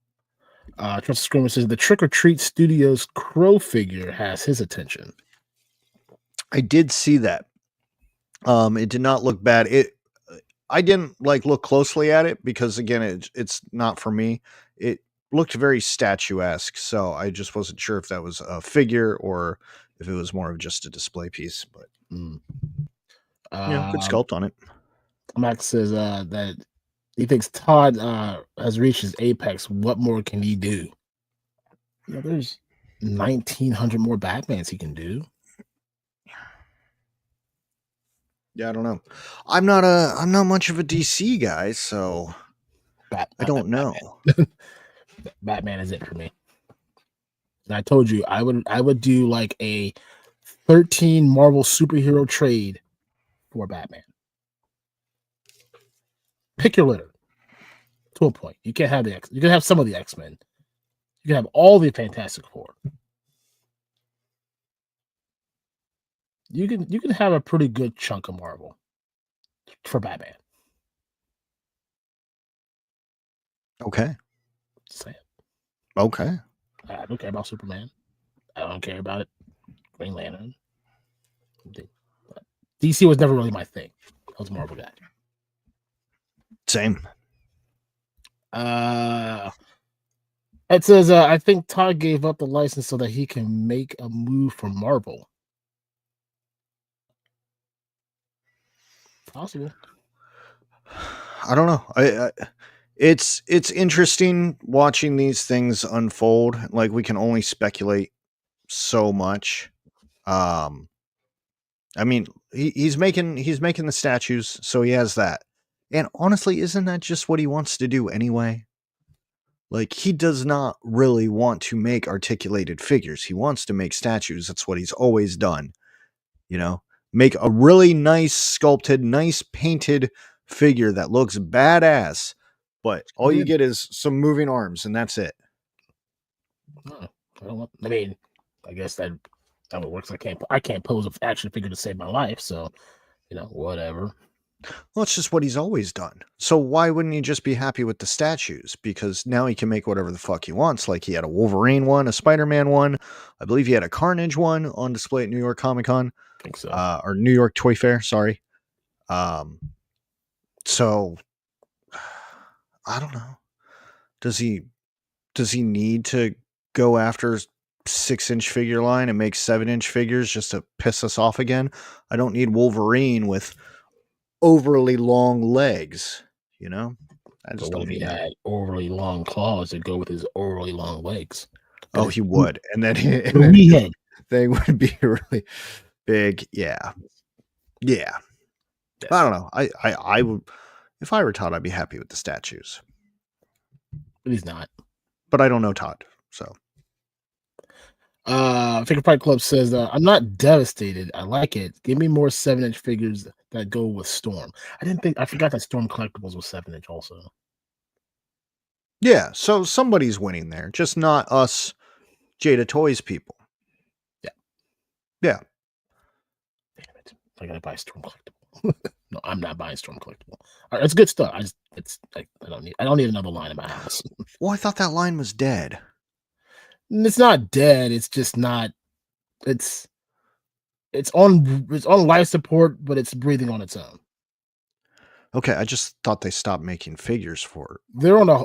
Speaker 2: Trust Screamer says the Trick or Treat Studios Crow figure has his attention.
Speaker 1: I did see that. It did not look bad. I didn't look closely at it because again, it's not for me. It looked very statuesque, so I just wasn't sure if that was a figure or if it was more of just a display piece. But good sculpt on it.
Speaker 2: Max says that he thinks Todd has reached his apex. What more can he do? You know, there's 1,900 more Batmans he can do.
Speaker 1: Yeah, I don't know. I'm not much of a DC guy, so I don't know.
Speaker 2: Batman is it for me. And I told you I would do like a 13 Marvel superhero trade for Batman. Pick your litter to a point. You can't have you can have some of the X-Men. You can have all the Fantastic Four. You can have a pretty good chunk of Marvel for Batman.
Speaker 1: Okay.
Speaker 2: Say it.
Speaker 1: Okay.
Speaker 2: I don't care about Superman. I don't care about it. Green Lantern. DC was never really my thing. I was a Marvel guy.
Speaker 1: Same.
Speaker 2: It says I think Todd gave up the license so that he can make a move for Marvel. Possible.
Speaker 1: I don't know. It's interesting watching these things unfold. Like we can only speculate so much. I mean, he's making the statues, so he has that. And honestly, isn't that just what he wants to do anyway? Like he does not really want to make articulated figures. He wants to make statues. That's what he's always done. You know? Make a really nice sculpted, nice painted figure that looks badass, but all you get is some moving arms, and that's it.
Speaker 2: Oh, I mean, I guess that how it works. I can't pose an action figure to save my life, so whatever.
Speaker 1: Well, it's just what he's always done. So why wouldn't he just be happy with the statues? Because now he can make whatever the fuck he wants. Like he had a Wolverine one, a Spider-Man one. I believe he had a Carnage one on display at New York Comic Con.
Speaker 2: I think so.
Speaker 1: Or New York Toy Fair, sorry. So I don't know. Does he need to go after 6-inch figure line and make 7-inch figures just to piss us off again? I don't need Wolverine with overly long legs, I just don't
Speaker 2: what if he
Speaker 1: need that.
Speaker 2: had overly long claws that go with his overly long legs?
Speaker 1: Oh, he would, and then they would be really big. Yeah. Yes. I don't know. I would, if I were Todd, I'd be happy with the statues.
Speaker 2: But he's not.
Speaker 1: But I don't know Todd, so.
Speaker 2: Figure Fight Club says, I'm not devastated. I like it. Give me more 7-inch figures that go with Storm. I forgot that Storm Collectibles was 7-inch also.
Speaker 1: Yeah, so somebody's winning there, just not us Jada Toys people. Yeah.
Speaker 2: Damn it. I gotta buy Storm Collectible. No, I'm not buying Storm Collectible. All right, it's good stuff. I don't need another line in my house.
Speaker 1: Well, I thought that line was dead.
Speaker 2: It's not dead. It's just not. It's on life support, but it's breathing on its own.
Speaker 1: Okay, I just thought they stopped making figures for it.
Speaker 2: They're on a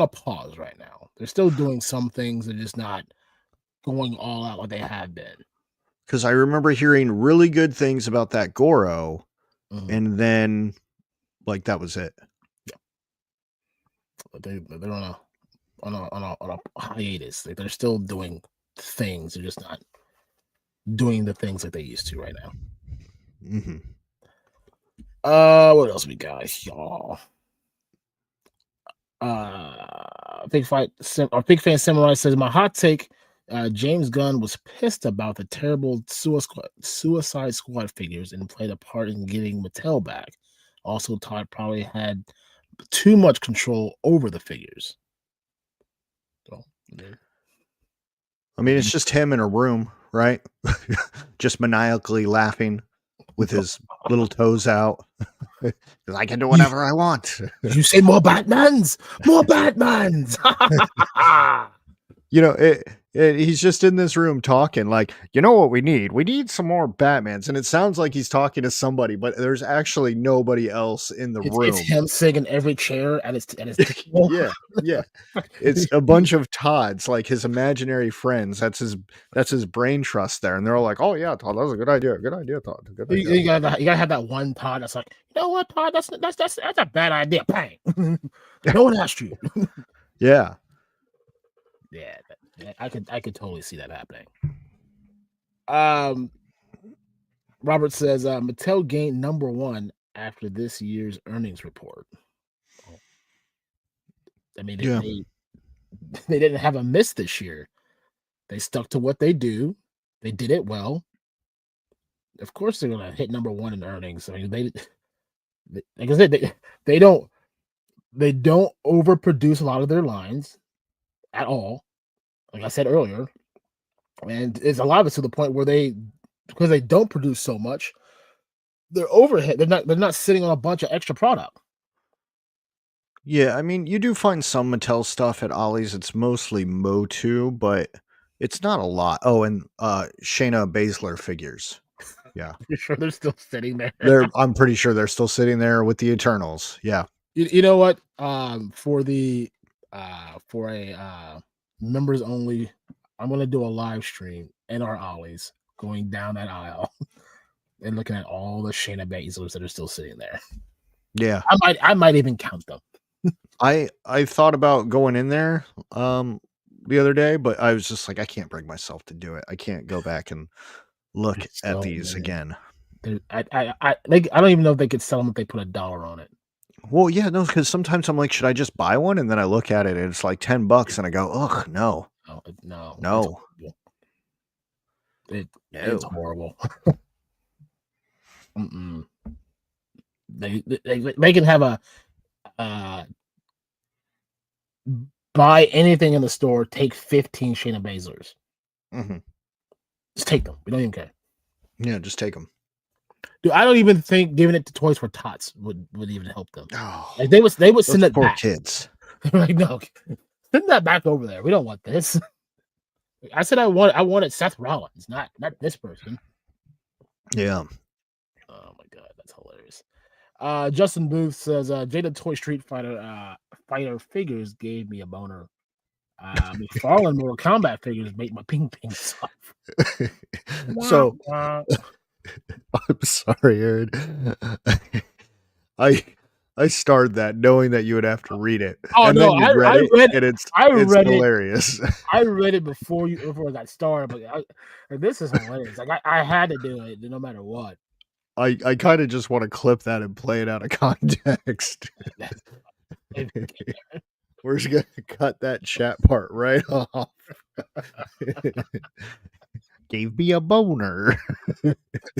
Speaker 2: pause right now. They're still doing some things. They're just not going all out like they have been.
Speaker 1: Because I remember hearing really good things about that Goro, and then that was it.
Speaker 2: Yeah, they're on a hiatus. They're still doing things. They're just not doing the things that they used to right now.
Speaker 1: Mm-hmm.
Speaker 2: What else we got, y'all? Big Fan Samurai says, my hot take, James Gunn was pissed about the terrible Suicide Squad figures and played a part in getting Mattel back. Also, Todd probably had too much control over the figures. So,
Speaker 1: I mean, it's just him in a room, right? Just maniacally laughing with his little toes out. I can do whatever I want.
Speaker 2: You say more Batmans, more Batmans.
Speaker 1: He's just in this room talking like, what we need? We need some more Batmans. And it sounds like he's talking to somebody, but there's actually nobody else in the room.
Speaker 2: It's him sitting in every chair at his table.
Speaker 1: Yeah. It's a bunch of Todds, like his imaginary friends. That's his brain trust there. And they're all like, oh yeah, Todd, that's a good idea. Good idea, Todd. Good idea.
Speaker 2: You gotta have that one Todd that's like, you know what, Todd, that's a bad idea. Bang. No one asked you.
Speaker 1: Yeah.
Speaker 2: Yeah, I could totally see that happening. Robert says Mattel gained number 1 after this year's earnings report. I mean, they didn't have a miss this year. They stuck to what they do. They did it well. Of course, they're gonna hit number 1 in earnings. I mean, like I said, they don't overproduce a lot of their lines at all. Like I said earlier, and it's a lot of it to the point where because they don't produce so much, their overhead, they're not sitting on a bunch of extra product.
Speaker 1: Yeah, I mean, you do find some Mattel stuff at Ollie's. It's mostly Motu, but it's not a lot. Oh, and Shayna Baszler figures. Yeah.
Speaker 2: You're sure they're still sitting there?
Speaker 1: I'm pretty sure they're still sitting there with the Eternals. Yeah.
Speaker 2: You know what? For a members only, I'm gonna do a live stream in our Ollie's, going down that aisle and looking at all the Shayna Baszlers that are still sitting there.
Speaker 1: Yeah.
Speaker 2: I might even count them.
Speaker 1: I thought about going in there the other day, but I was just like, I can't bring myself to do it. I can't go back and look at these again.
Speaker 2: I don't even know if they could sell them if they put $1 on it.
Speaker 1: Well, yeah, no, because sometimes I'm like, should I just buy one? And then I look at it and it's like $10 and I go, ugh, no.
Speaker 2: No. It's horrible. They can have a buy anything in the store, take 15 Shayna Baszlers.
Speaker 1: Mm-hmm.
Speaker 2: Just take them. We don't even care.
Speaker 1: Yeah, just take them.
Speaker 2: Dude, I don't even think giving it to Toys for Tots would even help them.
Speaker 1: Oh,
Speaker 2: Like they would send it
Speaker 1: poor
Speaker 2: back.
Speaker 1: kids.
Speaker 2: Like, no, send that back over there. We don't want this. I said I wanted Seth Rollins, not this person.
Speaker 1: Yeah.
Speaker 2: Oh my god, that's hilarious. Justin Booth says Jada Toy Street Fighter figures gave me a boner. McFarlane Mortal Kombat figures make my ping soft.
Speaker 1: So I'm sorry, Aaron. I started that knowing that you would have to read it.
Speaker 2: Oh
Speaker 1: and
Speaker 2: no,
Speaker 1: then you read it, and it's hilarious.
Speaker 2: I read it before I got started, but this is hilarious. Like I had to do it no matter what.
Speaker 1: I kind of just want to clip that and play it out of context. We're just gonna cut that chat part right off. Gave me a boner.
Speaker 2: Gave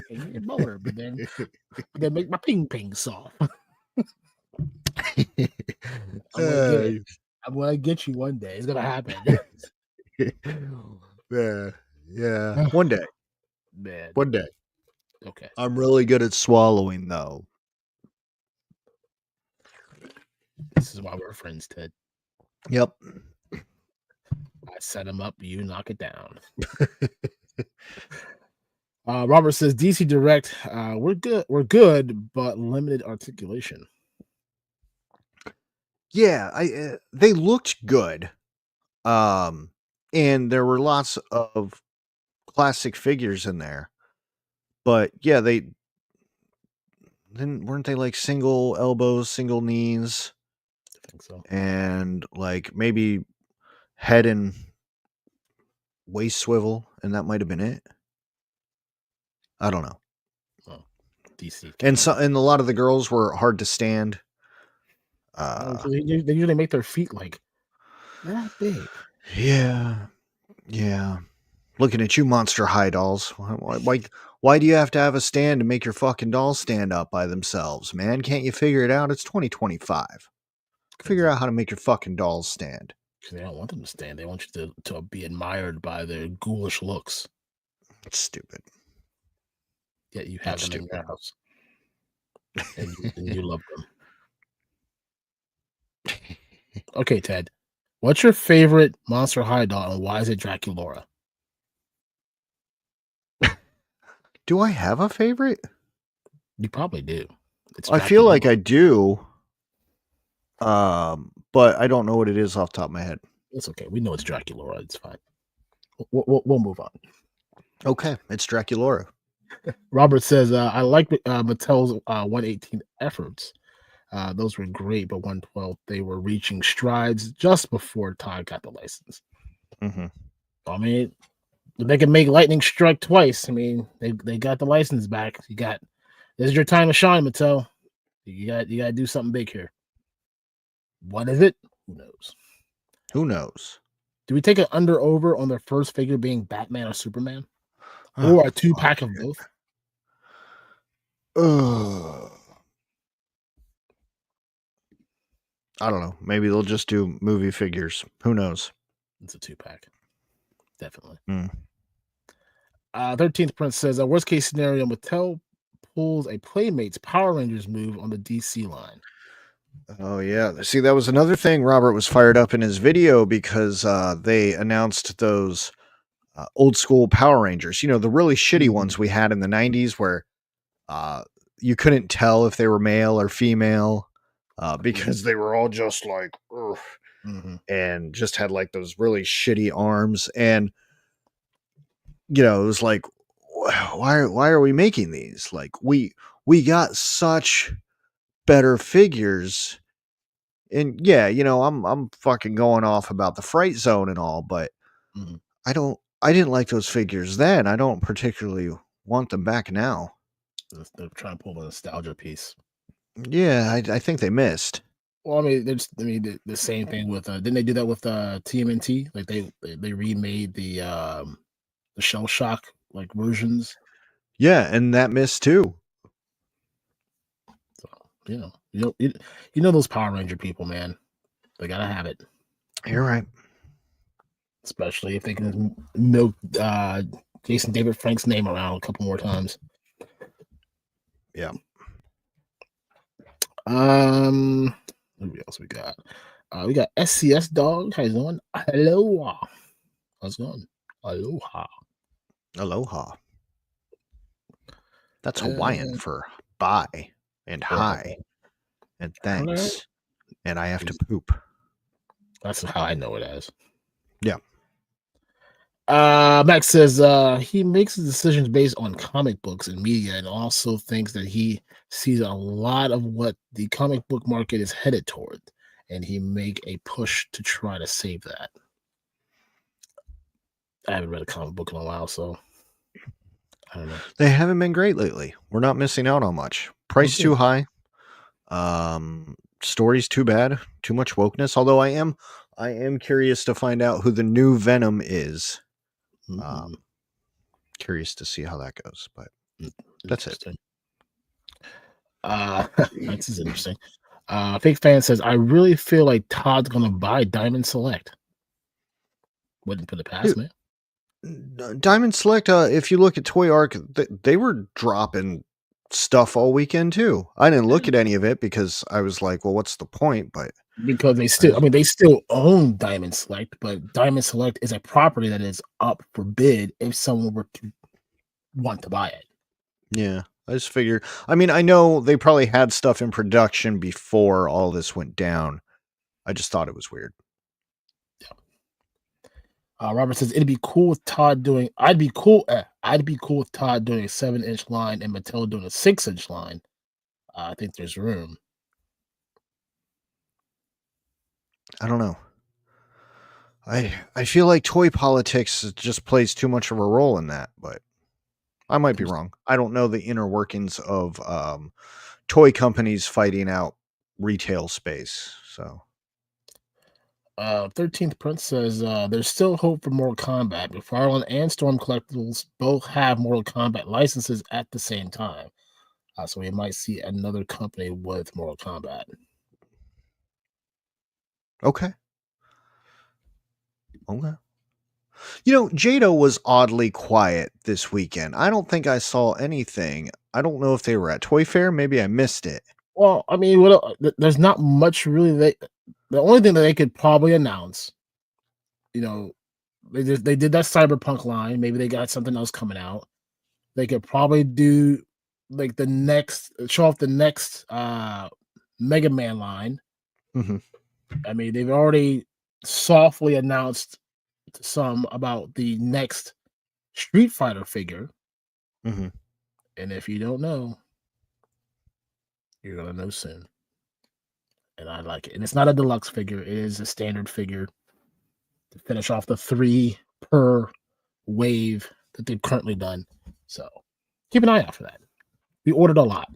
Speaker 2: me a boner, but then make my ping soft. I'm gonna get you one day. It's gonna happen.
Speaker 1: Yeah. One day.
Speaker 2: Man.
Speaker 1: One day.
Speaker 2: Okay.
Speaker 1: I'm really good at swallowing, though.
Speaker 2: This is why we're friends, Ted.
Speaker 1: Yep.
Speaker 2: I set him up, you knock it down. Robert says DC Direct, we're good, but limited articulation.
Speaker 1: Yeah, they looked good. And there were lots of classic figures in there. But yeah, weren't they like single elbows, single knees?
Speaker 2: I think so.
Speaker 1: And like maybe head and waist swivel, and that might have been it. I don't know.
Speaker 2: Oh, DC.
Speaker 1: And a lot of the girls were hard to stand.
Speaker 2: They usually make their feet like that big.
Speaker 1: Yeah. Looking at you, Monster High dolls. Why do you have to have a stand to make your fucking dolls stand up by themselves, man? Can't you figure it out? It's 2025. Figure out how to make your fucking dolls stand.
Speaker 2: They don't want them to stand. They want you to be admired by their ghoulish looks.
Speaker 1: It's stupid.
Speaker 2: Yet you have them in your house. And you love them. Okay, Ted. What's your favorite Monster High doll and why is it Draculaura?
Speaker 1: Do I have a favorite?
Speaker 2: You probably do.
Speaker 1: I feel like I do. But I don't know what it is off the top of my head.
Speaker 2: It's okay. We know it's Draculaura. It's fine. We'll move on.
Speaker 1: Okay, it's Draculaura.
Speaker 2: Robert says, I like Mattel's 118 efforts. Those were great, but 112, they were reaching strides just before Todd got the license.
Speaker 1: Mm-hmm.
Speaker 2: I mean, they can make lightning strike twice. I mean, they got the license back. This is your time to shine, Mattel. You got to do something big here. What is it? Who knows? Do we take an under-over on their first figure being Batman or Superman? Or a 2-pack of both?
Speaker 1: I don't know. Maybe they'll just do movie figures. Who knows?
Speaker 2: It's a 2-pack. Definitely. 13th Prince says, worst case scenario, Mattel pulls a Playmates Power Rangers move on the DC line.
Speaker 1: Oh, yeah. See, that was another thing. Robert was fired up in his video because they announced those old school Power Rangers. You know, the really shitty ones we had in the 90s where you couldn't tell if they were male or female because they were all just like, and just had like those really shitty arms. And, you know, it was like, why are we making these? Like, we got such better figures. And yeah, you know, I'm fucking going off about the Fright Zone and all, but I didn't like those figures then. I don't particularly want them back now.
Speaker 2: They're trying to pull a nostalgia piece.
Speaker 1: Yeah, I think they missed.
Speaker 2: Well, I mean, the same thing with didn't they do that with TMNT? Like they remade the Shell Shock like versions.
Speaker 1: Yeah, and that missed too.
Speaker 2: So you know those Power Ranger people, man. They gotta have it.
Speaker 1: You're right.
Speaker 2: Especially if they can milk Jason David Frank's name around a couple more times.
Speaker 1: Yeah.
Speaker 2: What else we got? We got SCS Dog. How's it going? Aloha. How's it going? Aloha.
Speaker 1: Aloha. That's Hawaiian for bye and hi and thanks. And I have to poop.
Speaker 2: That's how I know it as.
Speaker 1: Yeah.
Speaker 2: Max says he makes his decisions based on comic books and media, and also thinks that he sees a lot of what the comic book market is headed toward, and he make a push to try to save that. I haven't read a comic book in a while, so I don't know.
Speaker 1: They haven't been great lately. We're not missing out on much. Price too high. Stories too bad. Too much wokeness. Although I am curious to find out who the new Venom is. Curious to see how that goes, but that's it.
Speaker 2: This is interesting. Fake Fan says, I really feel like Todd's gonna buy Diamond Select. Wouldn't put it past me.
Speaker 1: Diamond Select, if you look at Toy Arc, they were dropping stuff all weekend too. I didn't look at any of it because I was like, well, what's the point? But
Speaker 2: because they still own Diamond Select, but Diamond Select is a property that is up for bid if someone were to want to buy it.
Speaker 1: Yeah, I just figured. I mean, I know they probably had stuff in production before all this went down. I just thought it was weird.
Speaker 2: Yeah. Robert says it'd be cool with Todd doing. I'd be cool with Todd doing a 7-inch line and Mattel doing a 6-inch line. I think there's room.
Speaker 1: I don't know. I feel like toy politics just plays too much of a role in that, but I might be wrong. I don't know the inner workings of toy companies fighting out retail space. So
Speaker 2: 13th Prince says there's still hope for Mortal Kombat. McFarlane and Storm Collectibles both have Mortal Kombat licenses at the same time. So we might see another company with Mortal Kombat.
Speaker 1: Okay. You know, Jado was oddly quiet this weekend. I don't think I saw anything. I don't know if they were at ToyFair. Maybe I missed it.
Speaker 2: Well, I mean, there's not much really. The only thing that they could probably announce, they did that Cyberpunk line. Maybe they got something else coming out. They could probably do like show off the next Mega Man line.
Speaker 1: Mm-hmm.
Speaker 2: I mean, they've already softly announced some about the next Street Fighter figure.
Speaker 1: Mm-hmm.
Speaker 2: And if you don't know, you're gonna know soon. And I like it. And it's not a deluxe figure, it is a standard figure to finish off the 3 per wave that they've currently done. So keep an eye out for that. We ordered a lot.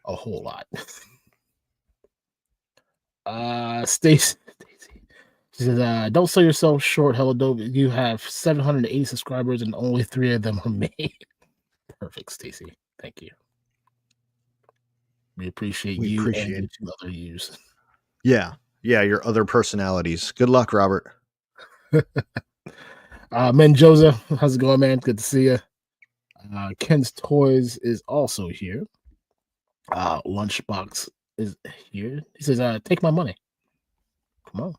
Speaker 2: A whole lot. Stacy. She says, don't sell yourself short, Hello Dope. You have 780 subscribers and only 3 of them are made. Perfect, Stacy. Thank you. We appreciate you and your 2 other yous.
Speaker 1: Yeah, your other personalities. Good luck, Robert.
Speaker 2: Menjoza, how's it going, man? Good to see you. Ken's Toys is also here. Lunchbox is here. He says, take my money. Come on.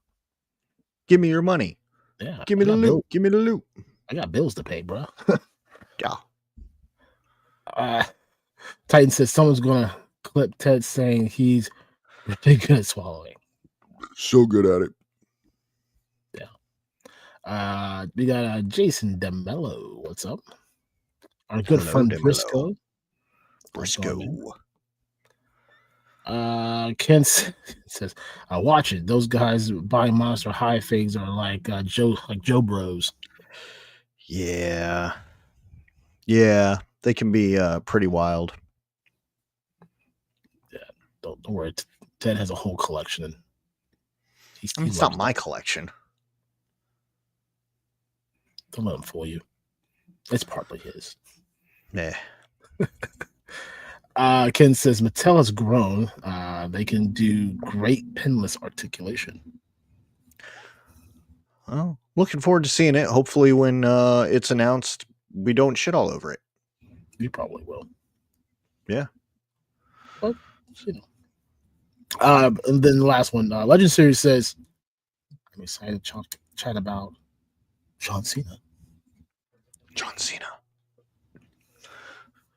Speaker 1: Give me your money.
Speaker 2: Yeah.
Speaker 1: Give me the loot. Give me the loot.
Speaker 2: I got bills to pay, bro.
Speaker 1: Yeah.
Speaker 2: Titan says someone's gonna clip Ted saying he's really good at swallowing.
Speaker 1: So good at it.
Speaker 2: Yeah. We got Jason DeMello. What's up? Our good friend
Speaker 1: DeMello.
Speaker 2: Briscoe. Ken says, watch it. Those guys buying Monster High figs are like Joe Bros.
Speaker 1: Yeah, they can be pretty wild.
Speaker 2: Yeah, don't worry. Ted has a whole collection.
Speaker 1: It's not my collection.
Speaker 2: Don't let him fool you. It's partly his.
Speaker 1: Yeah.
Speaker 2: Ken says Mattel has grown. They can do great pinless articulation.
Speaker 1: Oh, looking forward to seeing it. Hopefully, when it's announced, we don't shit all over it.
Speaker 2: You probably will.
Speaker 1: Yeah.
Speaker 2: But, you know. And then the last one, Legend Series says, I'm excited to chat about John Cena.
Speaker 1: John Cena.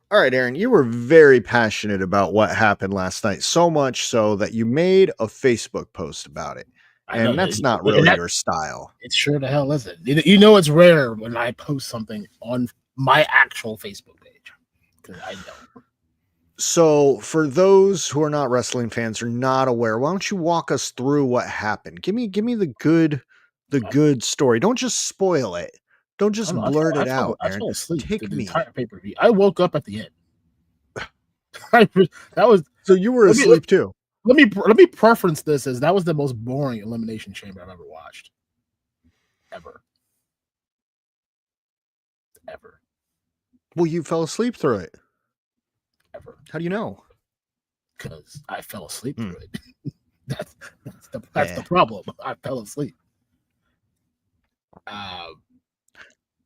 Speaker 1: All right, Aaron, you were very passionate about what happened last night, so much so that you made a Facebook post about it. And that's not really your style.
Speaker 2: It sure the hell isn't. You know it's rare when I post something on my actual Facebook page, because I don't.
Speaker 1: So, for those who are not wrestling fans or not aware, why don't you walk us through what happened? Give me the good story. Don't just spoil it. Don't just blurt it out, Aaron.
Speaker 2: I fell asleep
Speaker 1: Take
Speaker 2: the
Speaker 1: me.
Speaker 2: entire pay-per-view. I woke up at the end. That was
Speaker 1: so you were asleep too.
Speaker 2: Let me preference this as that was the most boring Elimination Chamber I've ever watched. Ever.
Speaker 1: Well, you fell asleep through it.
Speaker 2: Ever.
Speaker 1: How do you know?
Speaker 2: Because I fell asleep through it. that's the problem. I fell asleep.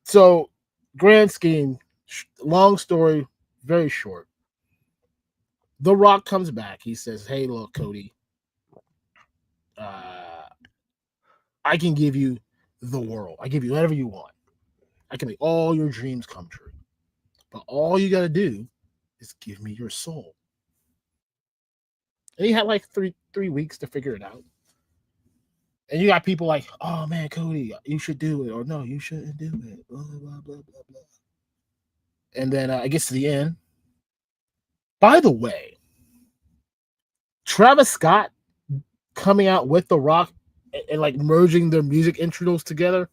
Speaker 2: So, grand scheme, long story, very short. The Rock comes back. He says, "Hey, look, Cody, I can give you the world. I give you whatever you want. I can make all your dreams come true. But all you got to do is give me your soul." And he had like three weeks to figure it out. And you got people like, "Oh man, Cody, you should do it," or "No, you shouldn't do it." Blah blah blah blah blah. And then it gets to the end. By the way, Travis Scott coming out with The Rock and like merging their music intros together,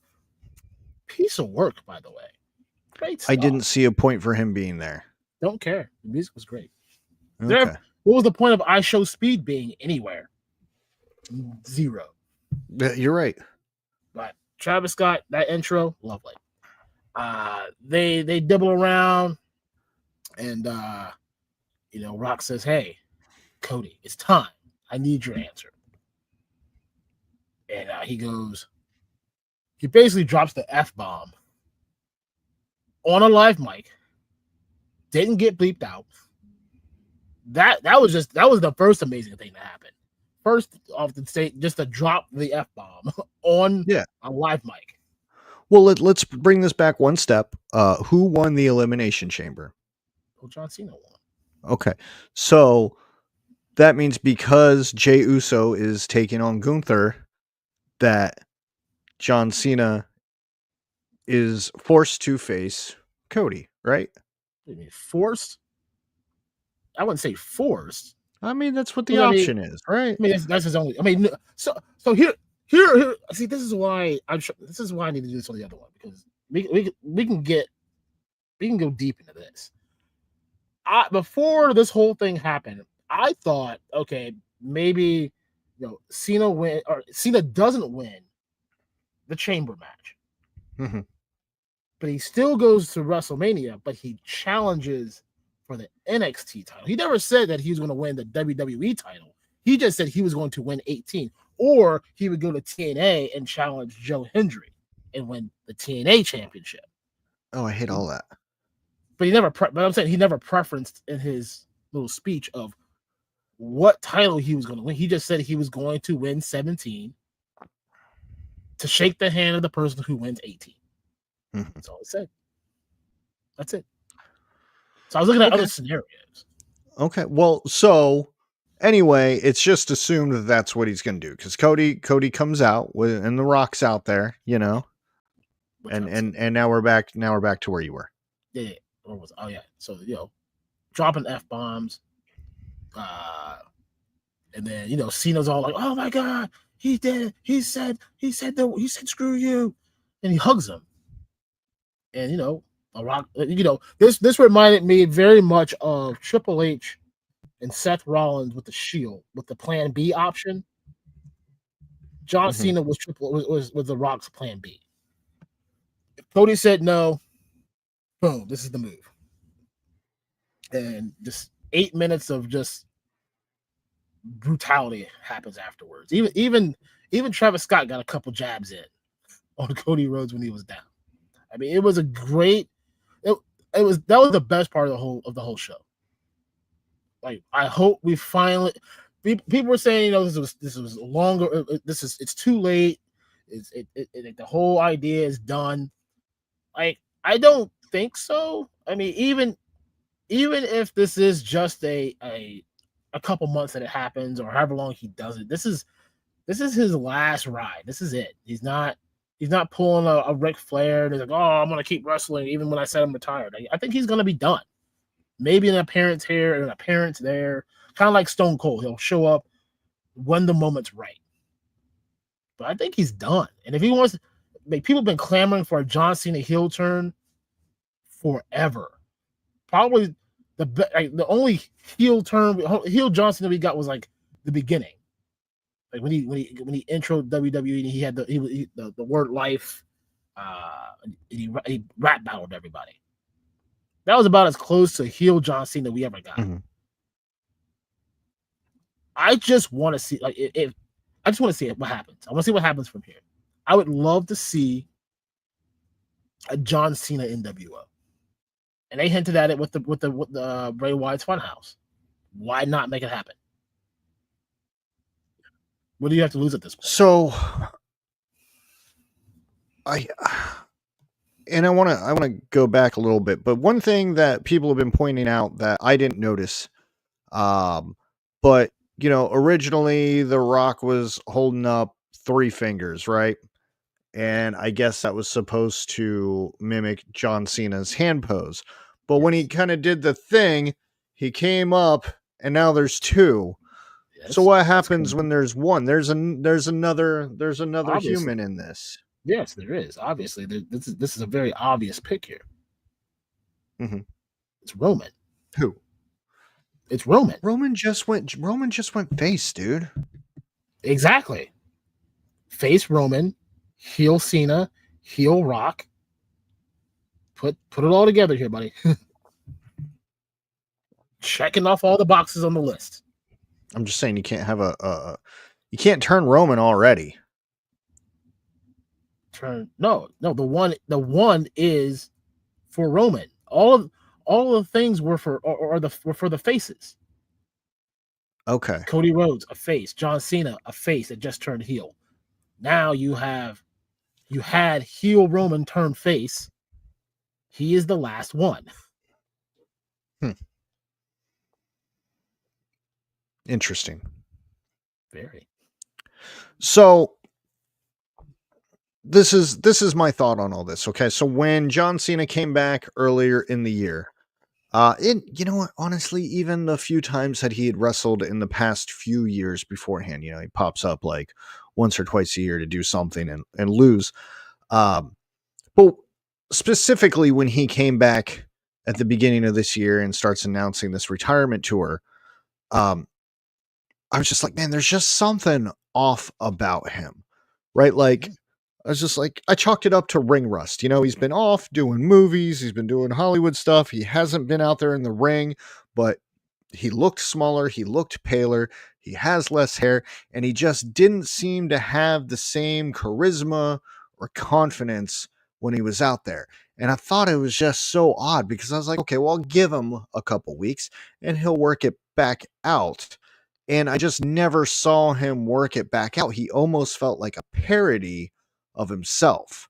Speaker 2: piece of work, by the way. Great stuff.
Speaker 1: I didn't see a point for him being there.
Speaker 2: Don't care. The music was great.
Speaker 1: Okay.
Speaker 2: What was the point of I Show Speed being anywhere? Zero.
Speaker 1: You're right.
Speaker 2: But Travis Scott, that intro, lovely. They dibble around, and Rock says, "Hey, Cody, it's time. I need your answer." And he basically drops the F-bomb on a live mic. Didn't get bleeped out. That was the first amazing thing to happen. First off the state, just to drop the F-bomb on a live mic.
Speaker 1: Well, let's bring this back one step. Who won the Elimination Chamber?
Speaker 2: Well, John Cena won.
Speaker 1: Okay. So that means because Jey Uso is taking on Gunther, that John Cena is forced to face Cody, right?
Speaker 2: What do you mean, forced? I wouldn't say forced.
Speaker 1: I mean, that's what the option is, right?
Speaker 2: I mean, that's his only. I mean, so here. See, this is why I need to do this on the other one, because we can go deep into this. Before this whole thing happened, I thought, okay, maybe Cena doesn't win the chamber match,
Speaker 1: mm-hmm.
Speaker 2: but he still goes to WrestleMania, but he challenges for the NXT title. He never said that he was going to win the WWE title. He just said he was going to win 18, or he would go to TNA and challenge Joe Hendry and win the TNA championship.
Speaker 1: Oh, I hate all that.
Speaker 2: But I'm saying he never preferenced in his little speech of what title he was going to win. He just said he was going to win 17 to shake the hand of the person who wins 18. Mm-hmm. That's all he said. That's it. So I was looking at other scenarios.
Speaker 1: Okay. Well, so anyway, it's just assumed that that's what he's going to do, because Cody comes out and The Rock's out there, and now we're back to where you were.
Speaker 2: Yeah. So dropping F-bombs, and then Cena's all like, "Oh my God, he did it. He said screw you," and he hugs him, and The Rock, this reminded me very much of Triple H and Seth Rollins with the Shield, with the Plan B option. John Cena was The Rock's Plan B. If Cody said no, boom, this is the move. And just 8 minutes of just brutality happens afterwards. Even Travis Scott got a couple jabs in. on Cody Rhodes when he was down. I mean, it was a great. That was the best part of the whole show. Like, I hope we finally. People were saying, this was longer. It's too late. The whole idea is done. Like, I don't think so. I mean, even if this is just a couple months that it happens, or however long he does it, this is his last ride. This is it. He's not pulling a Ric Flair and he's like, oh, I'm gonna keep wrestling even when I said I'm retired. I think he's gonna be done. Maybe an appearance here and an appearance there, kind of like Stone Cold. He'll show up when the moment's right. But I think he's done. And if he wants, people have been clamoring for a John Cena heel turn forever. Probably the only heel John Cena we got was like the beginning, like when he introed WWE and he had the word life, and he rap battled everybody. That was about as close to heel John Cena we ever got.
Speaker 1: Mm-hmm.
Speaker 2: I just want to see what happens. I want to see what happens from here. I would love to see a John Cena NWO. And they hinted at it with the Bray Wyatt's Funhouse. Why not make it happen? What do you have to lose at this point?
Speaker 1: So, I want to go back a little bit, but one thing that people have been pointing out that I didn't notice, but originally The Rock was holding up 3 fingers, right? And I guess that was supposed to mimic John Cena's hand pose. But when he kind of did the thing, he came up and now there's 2. Yes, so what happens when there's 1? There's another obviously. Human in this.
Speaker 2: Yes, there is. Obviously, this is a very obvious pick here.
Speaker 1: Mm-hmm.
Speaker 2: It's Roman.
Speaker 1: Who?
Speaker 2: It's Roman.
Speaker 1: Roman just went face, dude.
Speaker 2: Exactly. Face Roman, heel Cena, heel Rock. Put it all together here, buddy. Checking off all the boxes on the list.
Speaker 1: I'm just saying you can't have you can't turn Roman already.
Speaker 2: No. The one is for Roman. All the things were for the faces.
Speaker 1: Okay.
Speaker 2: Cody Rhodes, a face. John Cena, a face that just turned heel. Now you had heel Roman turn face. He is the last one.
Speaker 1: Interesting.
Speaker 2: Very.
Speaker 1: So this is my thought on all this. Okay. So when John Cena came back earlier in the year, you know what, honestly, even the few times that he had wrestled in the past few years beforehand, he pops up like once or twice a year to do something and lose. But specifically when he came back at the beginning of this year and starts announcing this retirement tour, I was just like, man, there's just something off about him, right? Like, I was just like, I chalked it up to ring rust. He's been off doing movies. He's been doing Hollywood stuff. He hasn't been out there in the ring, but he looked smaller. He looked paler. He has less hair, and he just didn't seem to have the same charisma or confidence when he was out there. And I thought it was just so odd because I was like, okay, well, I'll give him a couple weeks and he'll work it back out. And I just never saw him work it back out. He almost felt like a parody of himself.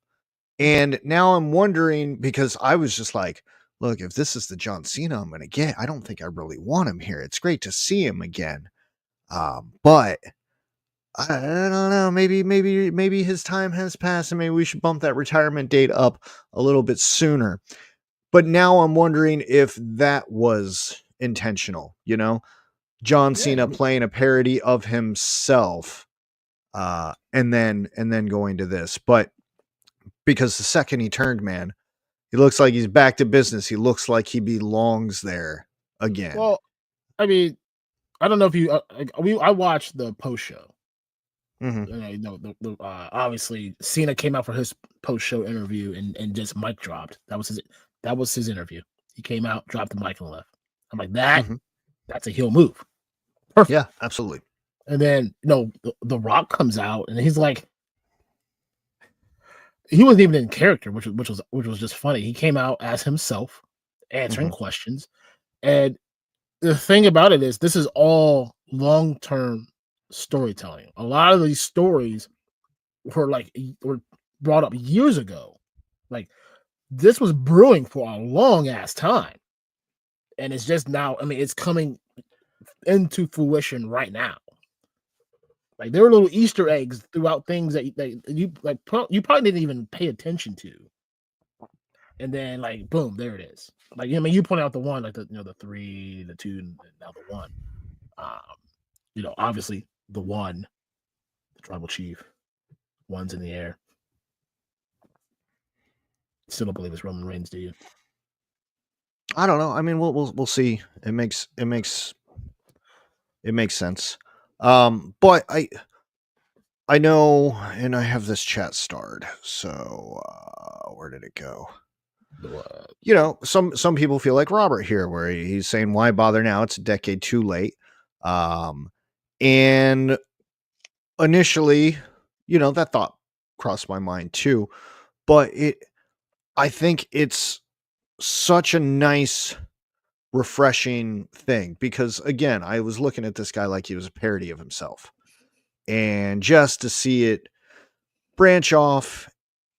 Speaker 1: And now I'm wondering, because I was just like, look, if this is the John Cena I'm going to get, I don't think I really want him here. It's great to see him again. But I don't know, maybe his time has passed and maybe we should bump that retirement date up a little bit sooner. But now I'm wondering if that was intentional, John Cena playing a parody of himself, and then going to this. But because the second he turned, man, he looks like he's back to business. He looks like he belongs there again.
Speaker 2: Well, I mean, I don't know if you. I watched the post show.
Speaker 1: Mm-hmm.
Speaker 2: Obviously, Cena came out for his post show interview and just mic dropped. That was his interview. He came out, dropped the mic, and left. I'm like, that's a heel move. Perfect.
Speaker 1: Yeah, absolutely.
Speaker 2: And then the Rock comes out and he's like, he wasn't even in character, which was just funny. He came out as himself, answering questions, and the thing about it is, this is all long-term storytelling. A lot of these stories were brought up years ago. Like, this was brewing for a long ass time, and it's just now. I mean, it's coming into fruition right now. Like, there were little Easter eggs throughout things that you like. You probably didn't even pay attention to, and then like boom, there it is. Like, I mean, you point out the one, like the 3, the 2, and now the 1. Obviously the 1, the tribal chief, 1's in the air. Still don't believe it's Roman Reigns, do you?
Speaker 1: I don't know. I mean, we'll see. It makes sense. But I know, and I have this chat starred. So where did it go? Some people feel like Robert here, where he's saying, "Why bother now? It's a decade too late." And initially, that thought crossed my mind too. But I think it's such a nice, refreshing thing, because again, I was looking at this guy like he was a parody of himself, and just to see it branch off,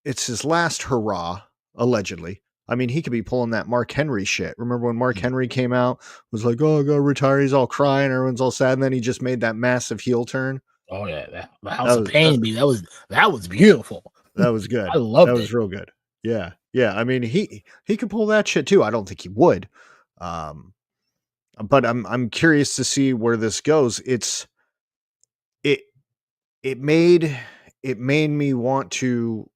Speaker 1: it's his last hurrah, allegedly. I mean, he could be pulling that Mark Henry shit. Remember when Mark Henry came out, was like, "Oh, I gotta retire." He's all crying, everyone's all sad, and then he just made that massive heel turn.
Speaker 2: Oh yeah, the House of Pain, that was beautiful.
Speaker 1: That was good.
Speaker 2: I loved
Speaker 1: that was
Speaker 2: it.
Speaker 1: real good. Yeah. I mean, he could pull that shit too. I don't think he would. But I'm curious to see where this goes. It made me want to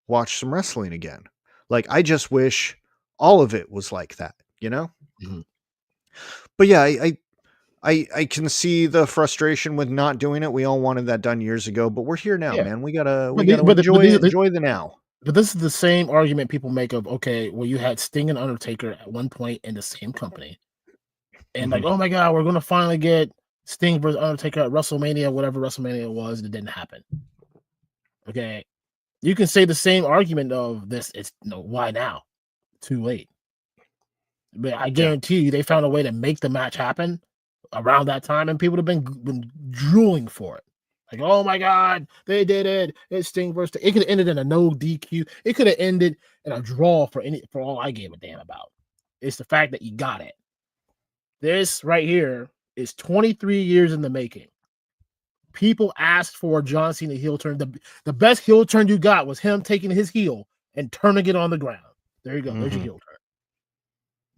Speaker 1: watch some wrestling again. Like, I just wish all of it was like that,
Speaker 2: Mhm.
Speaker 1: But yeah, I can see the frustration with not doing it. We all wanted that done years ago, but we're here now,
Speaker 2: Yeah.
Speaker 1: man. We gotta
Speaker 2: But the- but the- but
Speaker 1: enjoy the now.
Speaker 2: But this is the same argument people make of, okay, well, you had Sting and Undertaker at one point in the same company, and like,
Speaker 1: Mhm.
Speaker 2: oh my god, we're gonna finally get Sting versus Undertaker at WrestleMania, whatever WrestleMania it was. It didn't happen. Okay, you can say the same argument of this. It's no, why now? Too late. But I guarantee you, they found a way to make the match happen around that time, and people have been drooling for it. Like, oh my god, they did it! It's Sting versus. It could have ended in a no DQ. It could have ended in a draw for all I gave a damn about. It's the fact that you got it. This right here is 23 years in the making. People asked for John Cena heel turn. The best heel turn you got was him taking his heel and turning it on the ground. There you go. There's your heel turn.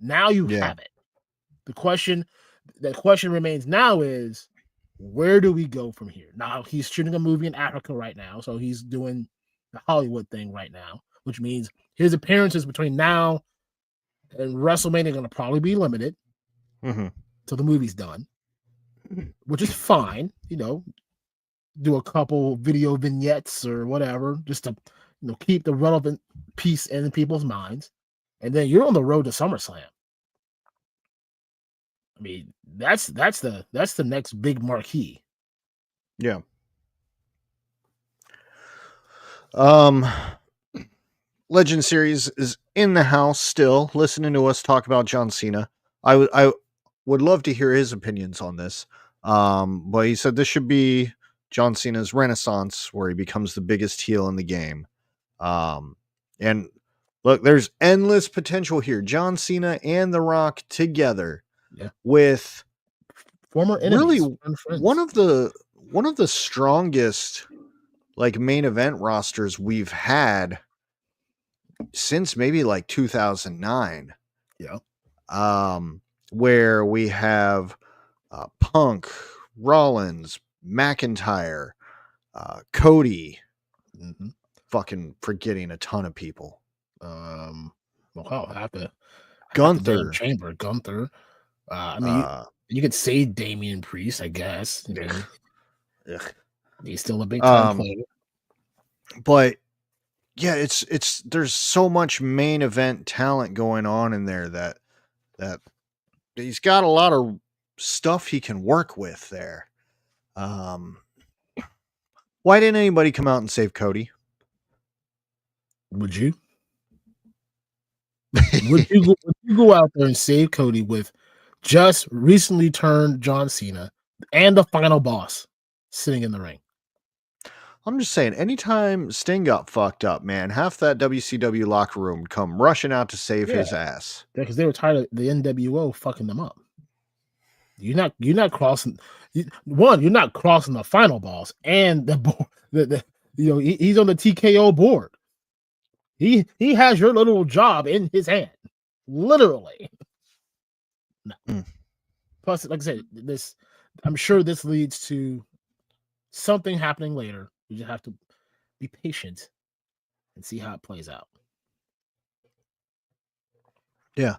Speaker 2: Now you have it. The question remains now is, where do we go from here? Now he's shooting a movie in Africa right now, so he's doing the Hollywood thing right now, which means his appearances between now and WrestleMania are going to probably be limited till the movie's done, which is fine. Do a couple video vignettes or whatever, just to keep the relevant piece in people's minds, and then you're on the road to SummerSlam. I mean, that's the next big marquee.
Speaker 1: Yeah. Legend Series is in the house still, listening to us talk about John Cena. I would love to hear his opinions on this. But he said this should be John Cena's renaissance, where he becomes the biggest heel in the game. And look, there's endless potential here. John Cena and The Rock together, with
Speaker 2: former enemies,
Speaker 1: really one of the strongest like main event rosters we've had since maybe like 2009. Where we have Punk, Rollins, McIntyre, Cody, fucking forgetting a ton of people.
Speaker 2: Well, I have to
Speaker 1: Gunther,
Speaker 2: Chamber, Gunther. I mean, you could say Damian Priest, I guess. I mean, he's still a big time player.
Speaker 1: But yeah, it's there's so much main event talent going on in there that he's got a lot of stuff he can work with there. Why didn't anybody come out and save Cody?
Speaker 2: Would you? Would you go out there and save Cody with just recently turned John Cena and the final boss sitting in the ring?
Speaker 1: I'm just saying, anytime Sting got fucked up, man, half that WCW locker room would come rushing out to save his ass.
Speaker 2: Yeah, because they were tired of the NWO fucking them up. You're not crossing. You're not crossing the final boss and the board. He's on the TKO board. He has your little job in his hand, literally. No. Plus, like I said, I'm sure this leads to something happening later. You just have to be patient and see how it plays out.
Speaker 1: Yeah.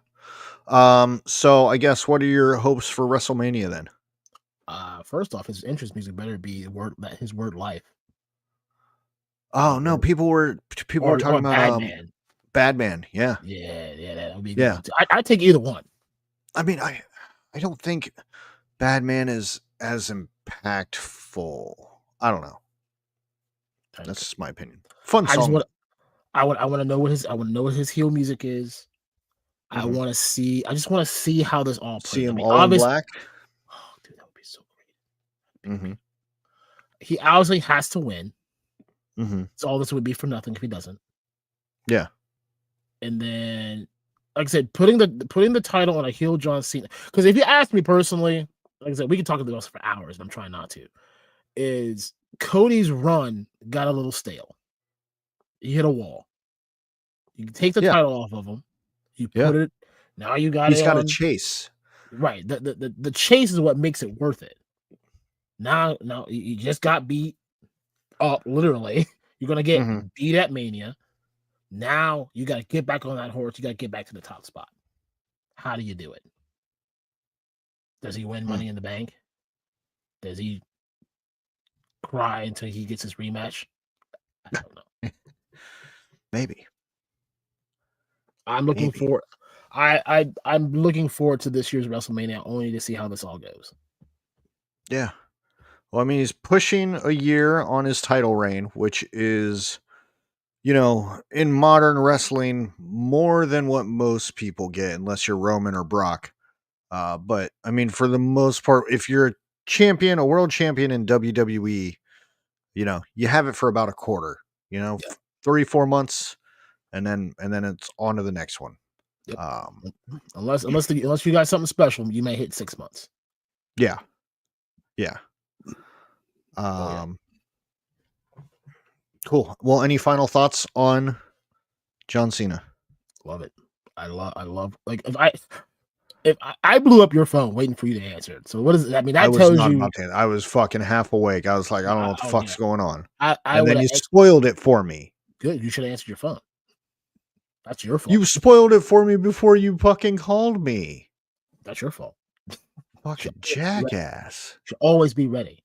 Speaker 1: So I guess what are your hopes for WrestleMania then?
Speaker 2: First off, his entrance music better be his word life.
Speaker 1: Oh no, people were talking about Bad Man. Yeah.
Speaker 2: Yeah, that would be
Speaker 1: yeah.
Speaker 2: good. I'd take either one.
Speaker 1: I mean, I don't think Bad Man is as impactful. I don't know. That's just my opinion. Fun song.
Speaker 2: I want to know what his heel music is. I want to see. I just want to see how this all plays.
Speaker 1: See him all in black.
Speaker 2: Oh, dude, that would be so great. He obviously has to win. So all this would be for nothing if he doesn't.
Speaker 1: Yeah.
Speaker 2: And then, like I said, putting the title on a heel John Cena. Because if you ask me personally, like I said, we can talk about this for hours, but I'm trying not to. Is Cody's run got a little stale? He hit a wall. You can take the title off of him. You put it. Now you got.
Speaker 1: He's got a chase.
Speaker 2: Right. The chase is what makes it worth it. Now you just got beat up. Literally, you're gonna get beat at Mania. Now you got to get back on that horse. You got to get back to the top spot. How do you do it? Does he win Money in the Bank? Does he cry until he gets his rematch? I don't know.
Speaker 1: Maybe.
Speaker 2: I'm looking forward. I'm looking forward to this year's WrestleMania only to see how this all goes.
Speaker 1: Yeah. Well, I mean, he's pushing a year on his title reign, which is, in modern wrestling, more than what most people get, unless you're Roman or Brock. But I mean, for the most part, if you're a world champion in WWE, you have it for about a quarter, 3-4 months, and then it's on to the next one.
Speaker 2: Yep. Unless you got something special, you may hit 6 months.
Speaker 1: Yeah. Cool. Well, any final thoughts on John Cena?
Speaker 2: Love it. I love like if I blew up your phone waiting for you to answer it. So what does I mean? That tells you
Speaker 1: I was fucking half awake. I was like, I don't know what the fuck's going on.
Speaker 2: And
Speaker 1: then you spoiled it for me.
Speaker 2: Good. You should have answered your phone. That's your fault.
Speaker 1: You spoiled it for me before you fucking called me.
Speaker 2: That's your fault.
Speaker 1: Fucking jackass.
Speaker 2: Should always be ready.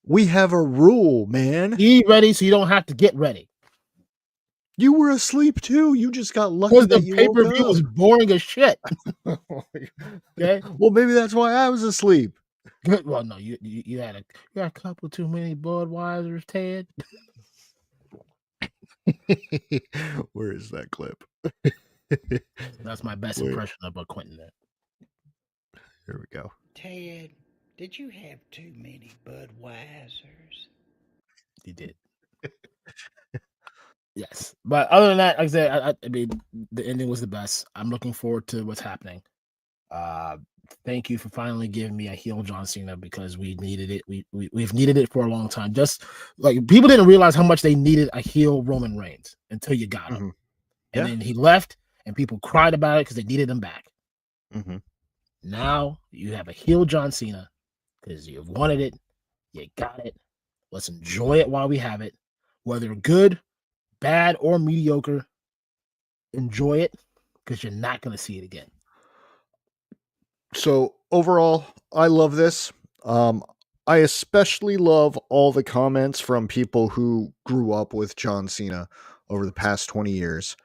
Speaker 1: We have a rule, man.
Speaker 2: Be ready so you don't have to get ready.
Speaker 1: You were asleep too. You just got lucky that you woke up.
Speaker 2: The pay-per-view was boring as shit. Okay.
Speaker 1: Well, maybe that's why I was asleep.
Speaker 2: Good. Well, no, you had a couple too many Budweisers, Ted.
Speaker 1: Where is that clip?
Speaker 2: That's my best impression of Quentin there.
Speaker 1: Here we go.
Speaker 3: Ted, did you have too many Budweisers?
Speaker 2: You did. Yes. But other than that, like I said, I mean, the ending was the best. I'm looking forward to what's happening. Thank you for finally giving me a heel John Cena because we needed it. We've needed it for a long time. Just like people didn't realize how much they needed a heel Roman Reigns until you got him. And then he left and people cried about it because they needed him back. Now you have a heel John Cena because you've wanted it. You got it. Let's enjoy it while we have it. Whether good, bad, or mediocre, enjoy it because you're not going to see it again.
Speaker 1: So overall, I love this. I especially love all the comments from people who grew up with John Cena over the past 20 years,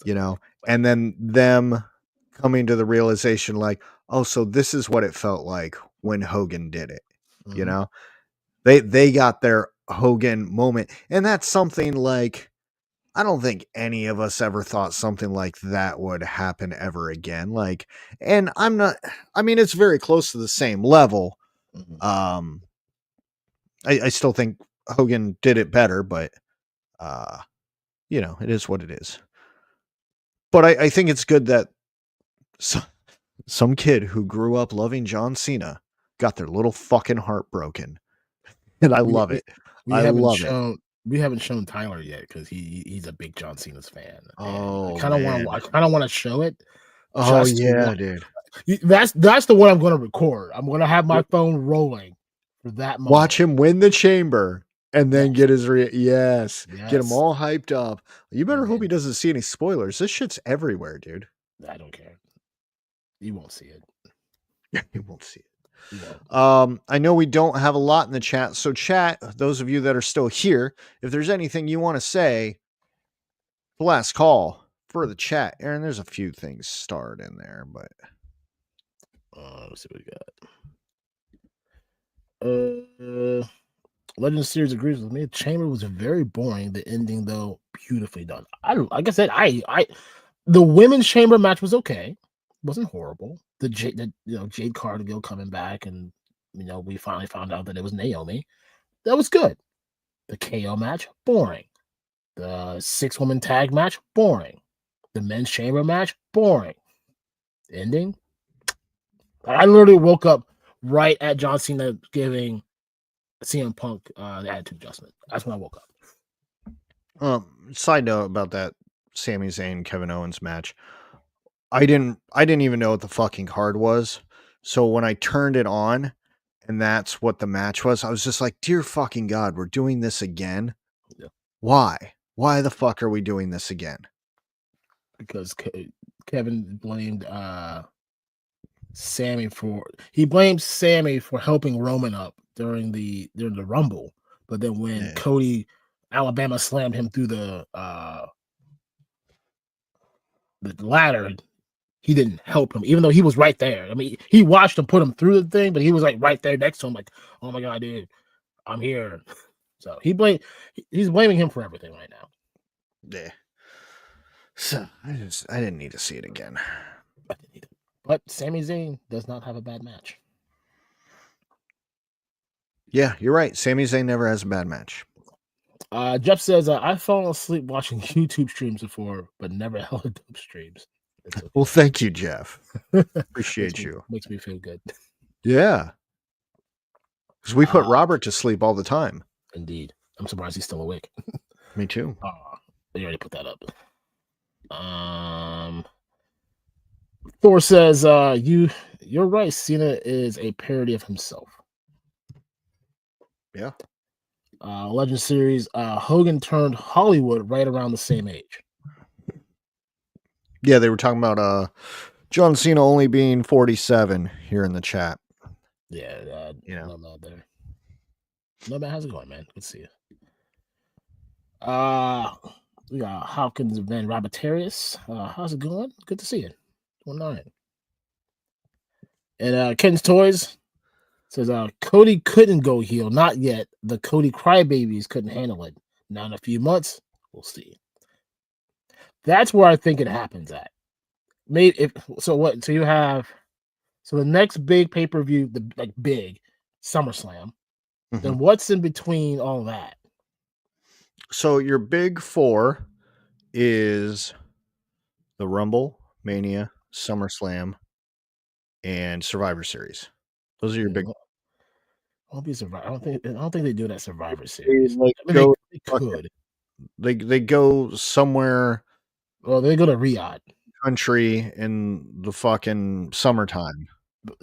Speaker 1: and then them coming to the realization like, oh, so this is what it felt like when Hogan did it. They got their Hogan moment. And that's something like I don't think any of us ever thought something like that would happen ever again. Like, and I'm not, I mean, it's very close to the same level.
Speaker 2: Mhm.
Speaker 1: I still think Hogan did it better, but, uh, it is what it is. But I think it's good that some kid who grew up loving John Cena got their little fucking heart broken. And I
Speaker 2: We,
Speaker 1: love
Speaker 2: we,
Speaker 1: it.
Speaker 2: we
Speaker 1: I
Speaker 2: haven't
Speaker 1: love it.
Speaker 2: shown we haven't shown Tyler yet because he's a big John Cena's fan, and
Speaker 1: Oh, man.
Speaker 2: I kind of want to show it
Speaker 1: Oh,
Speaker 2: just to
Speaker 1: yeah, dude.
Speaker 2: That's the one I'm going to record. I'm going to have my phone rolling for that moment.
Speaker 1: Watch him win the chamber and then
Speaker 2: Yes.
Speaker 1: get his yes. Get him
Speaker 2: Yes.
Speaker 1: all hyped up. You better
Speaker 2: And
Speaker 1: hope
Speaker 2: then-
Speaker 1: he doesn't see any spoilers. This shit's everywhere, dude.
Speaker 2: I don't care. You won't see it.
Speaker 1: He won't see it.
Speaker 2: You won't.
Speaker 1: I know we don't have a lot in the chat. So chat, those of you that are still here, if there's anything you want to say, the last call for the chat. Aaron, there's a few things starred in there, but
Speaker 2: Let's see what we got. Legend Series agrees with me. Chamber was very boring. The ending, though, beautifully done. Like I said, the women's chamber match was okay. Wasn't horrible. The Jade Cargill coming back, and we finally found out that it was Naomi. That was good. The KO match, boring. The 6-woman tag match, boring. The men's chamber match, boring. Ending. I literally woke up right at John Cena giving CM Punk the attitude adjustment. That's when I woke up.
Speaker 1: Side note about that Sami Zayn Kevin Owens match. I didn't even know what the fucking card was. So when I turned it on and that's what the match was, I was just like, dear fucking God, we're doing this again.
Speaker 2: Yeah.
Speaker 1: Why? Why the fuck are we doing this again?
Speaker 2: Because Kevin blamed Sammy for helping Roman up during the Rumble, but then when Cody Alabama slammed him through the ladder, he didn't help him, even though he was right there. I mean, he watched him put him through the thing, but he was like right there next to him, like, "Oh my God, dude, I'm here." So he's blaming him for everything right now.
Speaker 1: Yeah. So I didn't need to see it again.
Speaker 2: I didn't either. But Sami Zayn does not have a bad match.
Speaker 1: Yeah, you're right. Sami Zayn never has a bad match.
Speaker 2: Jeff says, I've fallen asleep watching YouTube streams before, but never hella dope streams. Okay.
Speaker 1: Well, thank you, Jeff. Appreciate you.
Speaker 2: Makes me feel good.
Speaker 1: Yeah. Because we put Robert to sleep all the time.
Speaker 2: Indeed. I'm surprised he's still awake.
Speaker 1: Me too.
Speaker 2: They already put that up. Thor says, you're right. Cena is a parody of himself.
Speaker 1: Yeah.
Speaker 2: Legend Series, Hogan turned Hollywood right around the same age.
Speaker 1: Yeah, they were talking about John Cena only being 47 here in the chat.
Speaker 2: Yeah, no man there. No man, how's it going, man? Good to see you. We got Hopkins Van Rabatarius. How's it going? Good to see you. 19. And Ken's Toys says Cody couldn't go heel, not yet. The Cody crybabies couldn't handle it. Now in a few months, we'll see. That's where I think it happens at. Maybe so the next big pay-per-view, the big SummerSlam. Mm-hmm. Then what's in between all that?
Speaker 1: So your big four is the Rumble, Mania, SummerSlam, and Survivor Series. Those are your big.
Speaker 2: Won't be Survivor. I don't think they do that Survivor Series.
Speaker 1: They could. They go somewhere.
Speaker 2: Well, they go to Riyadh
Speaker 1: country in the fucking summertime.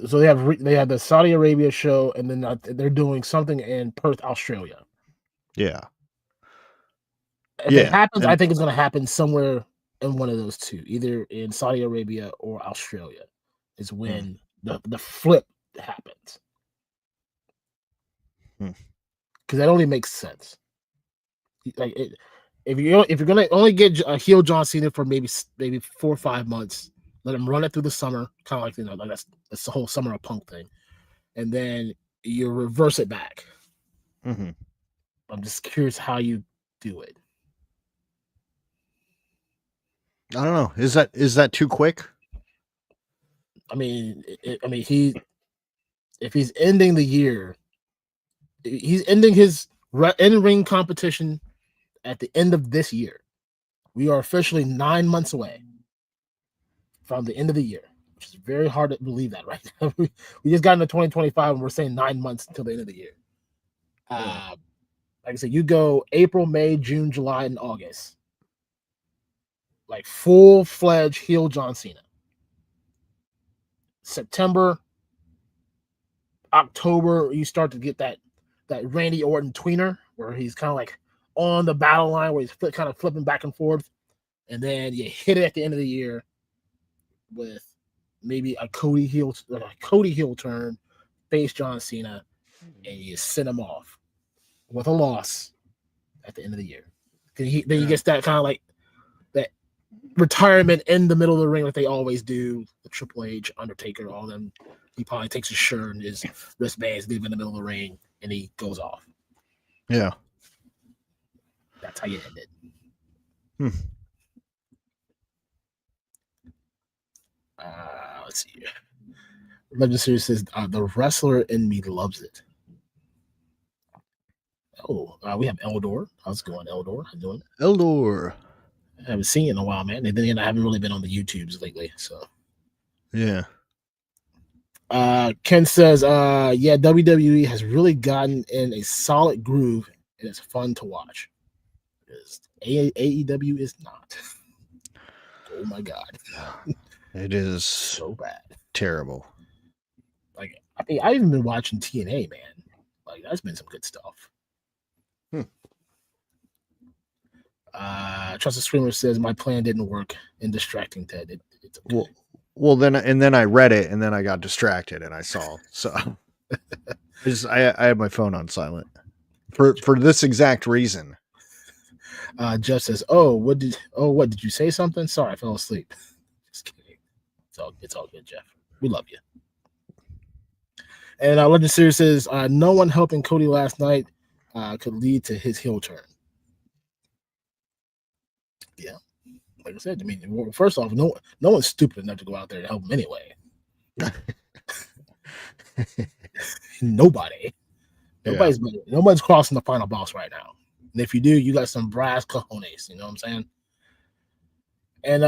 Speaker 2: So they have the Saudi Arabia show, and then they're doing something in Perth, Australia.
Speaker 1: Yeah.
Speaker 2: If it happens, I think it's going to happen somewhere in one of those two, either in Saudi Arabia or Australia. Is when the flip happens. Because that only makes sense. Like if you're gonna only get a heel John Cena for maybe 4 or 5 months, let him run it through the summer, kind of like like that's the whole summer of Punk thing, and then you reverse it back.
Speaker 1: Mm-hmm.
Speaker 2: I'm just curious how you do it.
Speaker 1: I don't know. Is that too quick?
Speaker 2: I mean, if he's ending the year, he's ending his in-ring competition at the end of this year. We are officially 9 months away from the end of the year, which is very hard to believe that right now. We just got into 2025 and we're saying 9 months until the end of the year. Like I said, you go April, May, June, July, and August. Like full-fledged heel John Cena. September, October, you start to get that Randy Orton tweener where he's kind of like on the battle line where he's kind of flipping back and forth. And then you hit it at the end of the year with maybe a Cody heel turn, face John Cena, and you send him off with a loss at the end of the year. Then he gets that kind of like that retirement in the middle of the ring like they always do. The Triple H, Undertaker, all them. He probably takes his shirt and his wristbands, leave in the middle of the ring, and he goes off.
Speaker 1: Yeah.
Speaker 2: That's how you end it. Let's see. Legend Series says the wrestler in me loves it. Oh, we have Eldor. How's it going, Eldor? How you doing?
Speaker 1: Eldor.
Speaker 2: I haven't seen you in a while, man. And then I haven't really been on the YouTubes lately, so.
Speaker 1: Yeah.
Speaker 2: Ken says, yeah, WWE has really gotten in a solid groove, and it's fun to watch. Because AEW is not. Oh my god.
Speaker 1: It is
Speaker 2: so bad.
Speaker 1: Terrible.
Speaker 2: Like, I mean, I've even been watching TNA, man. Like, that's been some good stuff. Trusted Screamer says my plan didn't work in distracting Ted. It's okay.
Speaker 1: Well, then I read it and then I got distracted and I saw. So I had my phone on silent for this exact reason.
Speaker 2: Jeff says, what did you say something? Sorry, I fell asleep. Just kidding. It's all good, Jeff. We love you. And Legend Series says no one helping Cody last night could lead to his heel turn. Yeah, like I said, I mean, first off, no one's stupid enough to go out there to help him anyway. Nobody's crossing the final boss right now. And if you do, you got some brass cojones. You know what I'm saying? And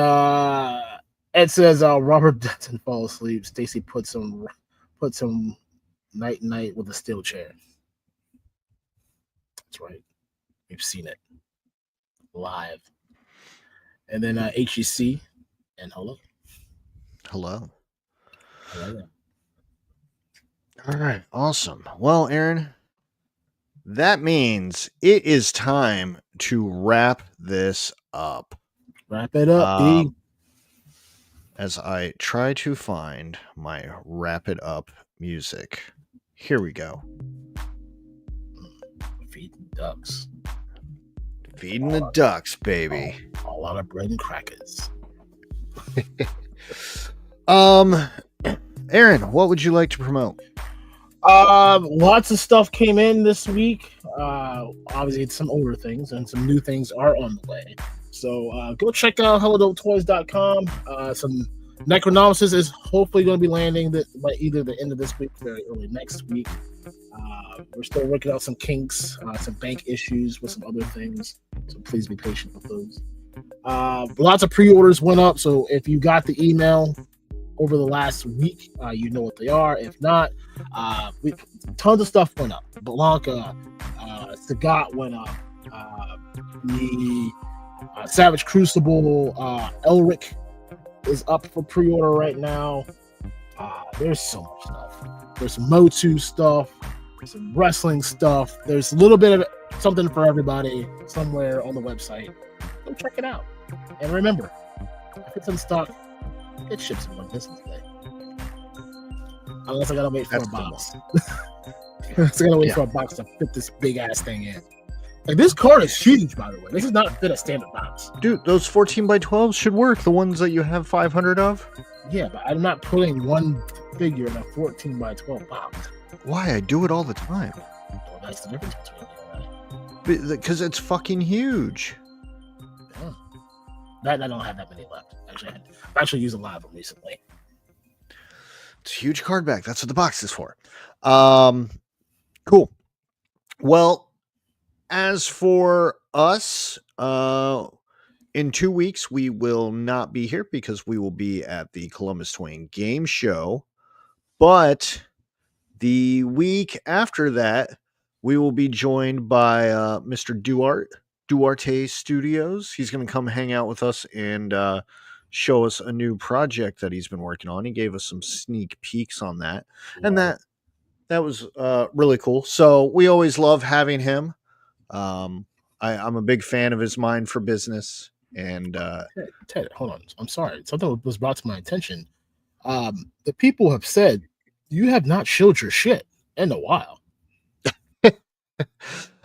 Speaker 2: Ed says Robert doesn't fall asleep. Stacy put some night with a steel chair. That's right. We've seen it live. And then HEC and hello.
Speaker 1: All right, awesome. Well, Aaron, that means it is time to wrap this up.
Speaker 2: Wrap it up, D.
Speaker 1: As I try to find my wrap it up music. Here we go.
Speaker 2: Feeding ducks.
Speaker 1: Feeding the ducks, baby.
Speaker 2: A lot of bread and crackers.
Speaker 1: Aaron, what would you like to promote?
Speaker 2: Lots of stuff came in this week. Obviously, it's some older things and some new things are on the way. So go check out HelloDopeToys.com. Some Necronomicon is hopefully going to be landing by either the end of this week or very early next week. We're still working out some kinks, some bank issues with some other things. So please be patient with those. Lots of pre-orders went up. So if you got the email over the last week, you know what they are. If not, tons of stuff went up. Blanca, Sagat went up. The Savage Crucible, Elric is up for pre-order right now. There's so much stuff. There's some Motu stuff. There's some wrestling stuff. There's a little bit of something for everybody somewhere on the website. Go check it out. And remember, if it's in stock, it ships in one business day. Unless I gotta wait for a box. Unless I gotta wait for a box to fit this big ass thing in. Like, this card is huge, by the way. This is not fit a standard box.
Speaker 1: Dude, those 14x12s should work. The ones that you have 500 of.
Speaker 2: Yeah, but I'm not putting one figure in a 14x12 box.
Speaker 1: Why? I do it all the time.
Speaker 2: Well, that's the difference between you and I.
Speaker 1: Because it's fucking huge.
Speaker 2: Yeah. That I don't have that many left. Actually, I've actually used a lot of them recently.
Speaker 1: It's a huge card back. That's what the box is for. Cool. Well, as for us, in 2 weeks, we will not be here because we will be at the Columbus Toy Game Show. But the week after that, we will be joined by Mr. Duarte Studios. He's going to come hang out with us and show us a new project that he's been working on. He gave us some sneak peeks on that. And that was really cool. So we always love having him. I'm a big fan of his mind for business. And
Speaker 2: Ted, hold on. I'm sorry. Something was brought to my attention. The people have said you have not showed your shit in a while.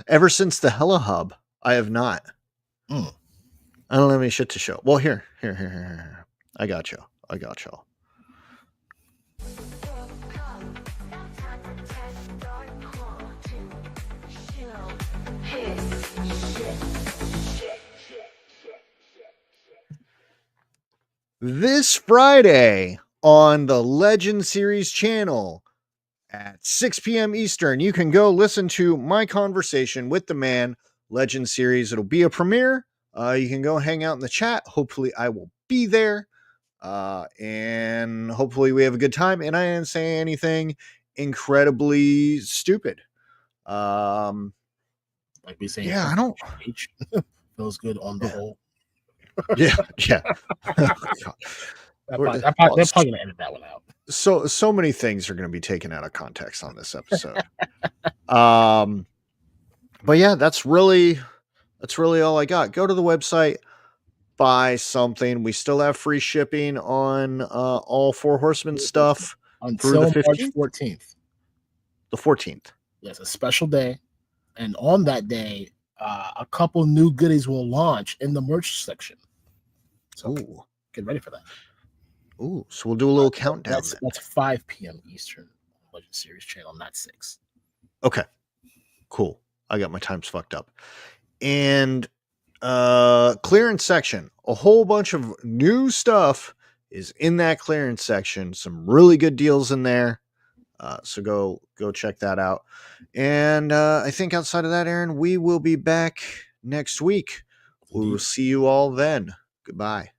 Speaker 1: Ever since the Hella Hub, I have not. I don't have any shit to show. Well, here. I got you. This Friday on the Legend Series channel at 6 p.m. Eastern, you can go listen to my conversation with the man, Legend Series. It'll be a premiere. You can go hang out in the chat. Hopefully I will be there. And hopefully we have a good time. And I didn't say anything incredibly stupid.
Speaker 2: Like we say,
Speaker 1: yeah, I don't.
Speaker 2: Feels good on the whole.
Speaker 1: Yeah.
Speaker 2: They're probably gonna edit that one out.
Speaker 1: So many things are going to be taken out of context on this episode. But yeah, that's really all I got. Go to the website, buy something. We still have free shipping on all Four Horsemen stuff
Speaker 2: until
Speaker 1: through the 15th?
Speaker 2: March 14th.
Speaker 1: The 14th.
Speaker 2: Yes, a special day, and on that day, a couple new goodies will launch in the merch section. So get ready for that.
Speaker 1: Ooh, so we'll do a little countdown.
Speaker 2: That's 5 p.m. Eastern Legend Series channel, not 6.
Speaker 1: Okay, cool. I got my times fucked up. And clearance section, a whole bunch of new stuff is in that clearance section. Some really good deals in there. So go check that out. And I think outside of that, Aaron, we will be back next week. We will see you all then. Goodbye.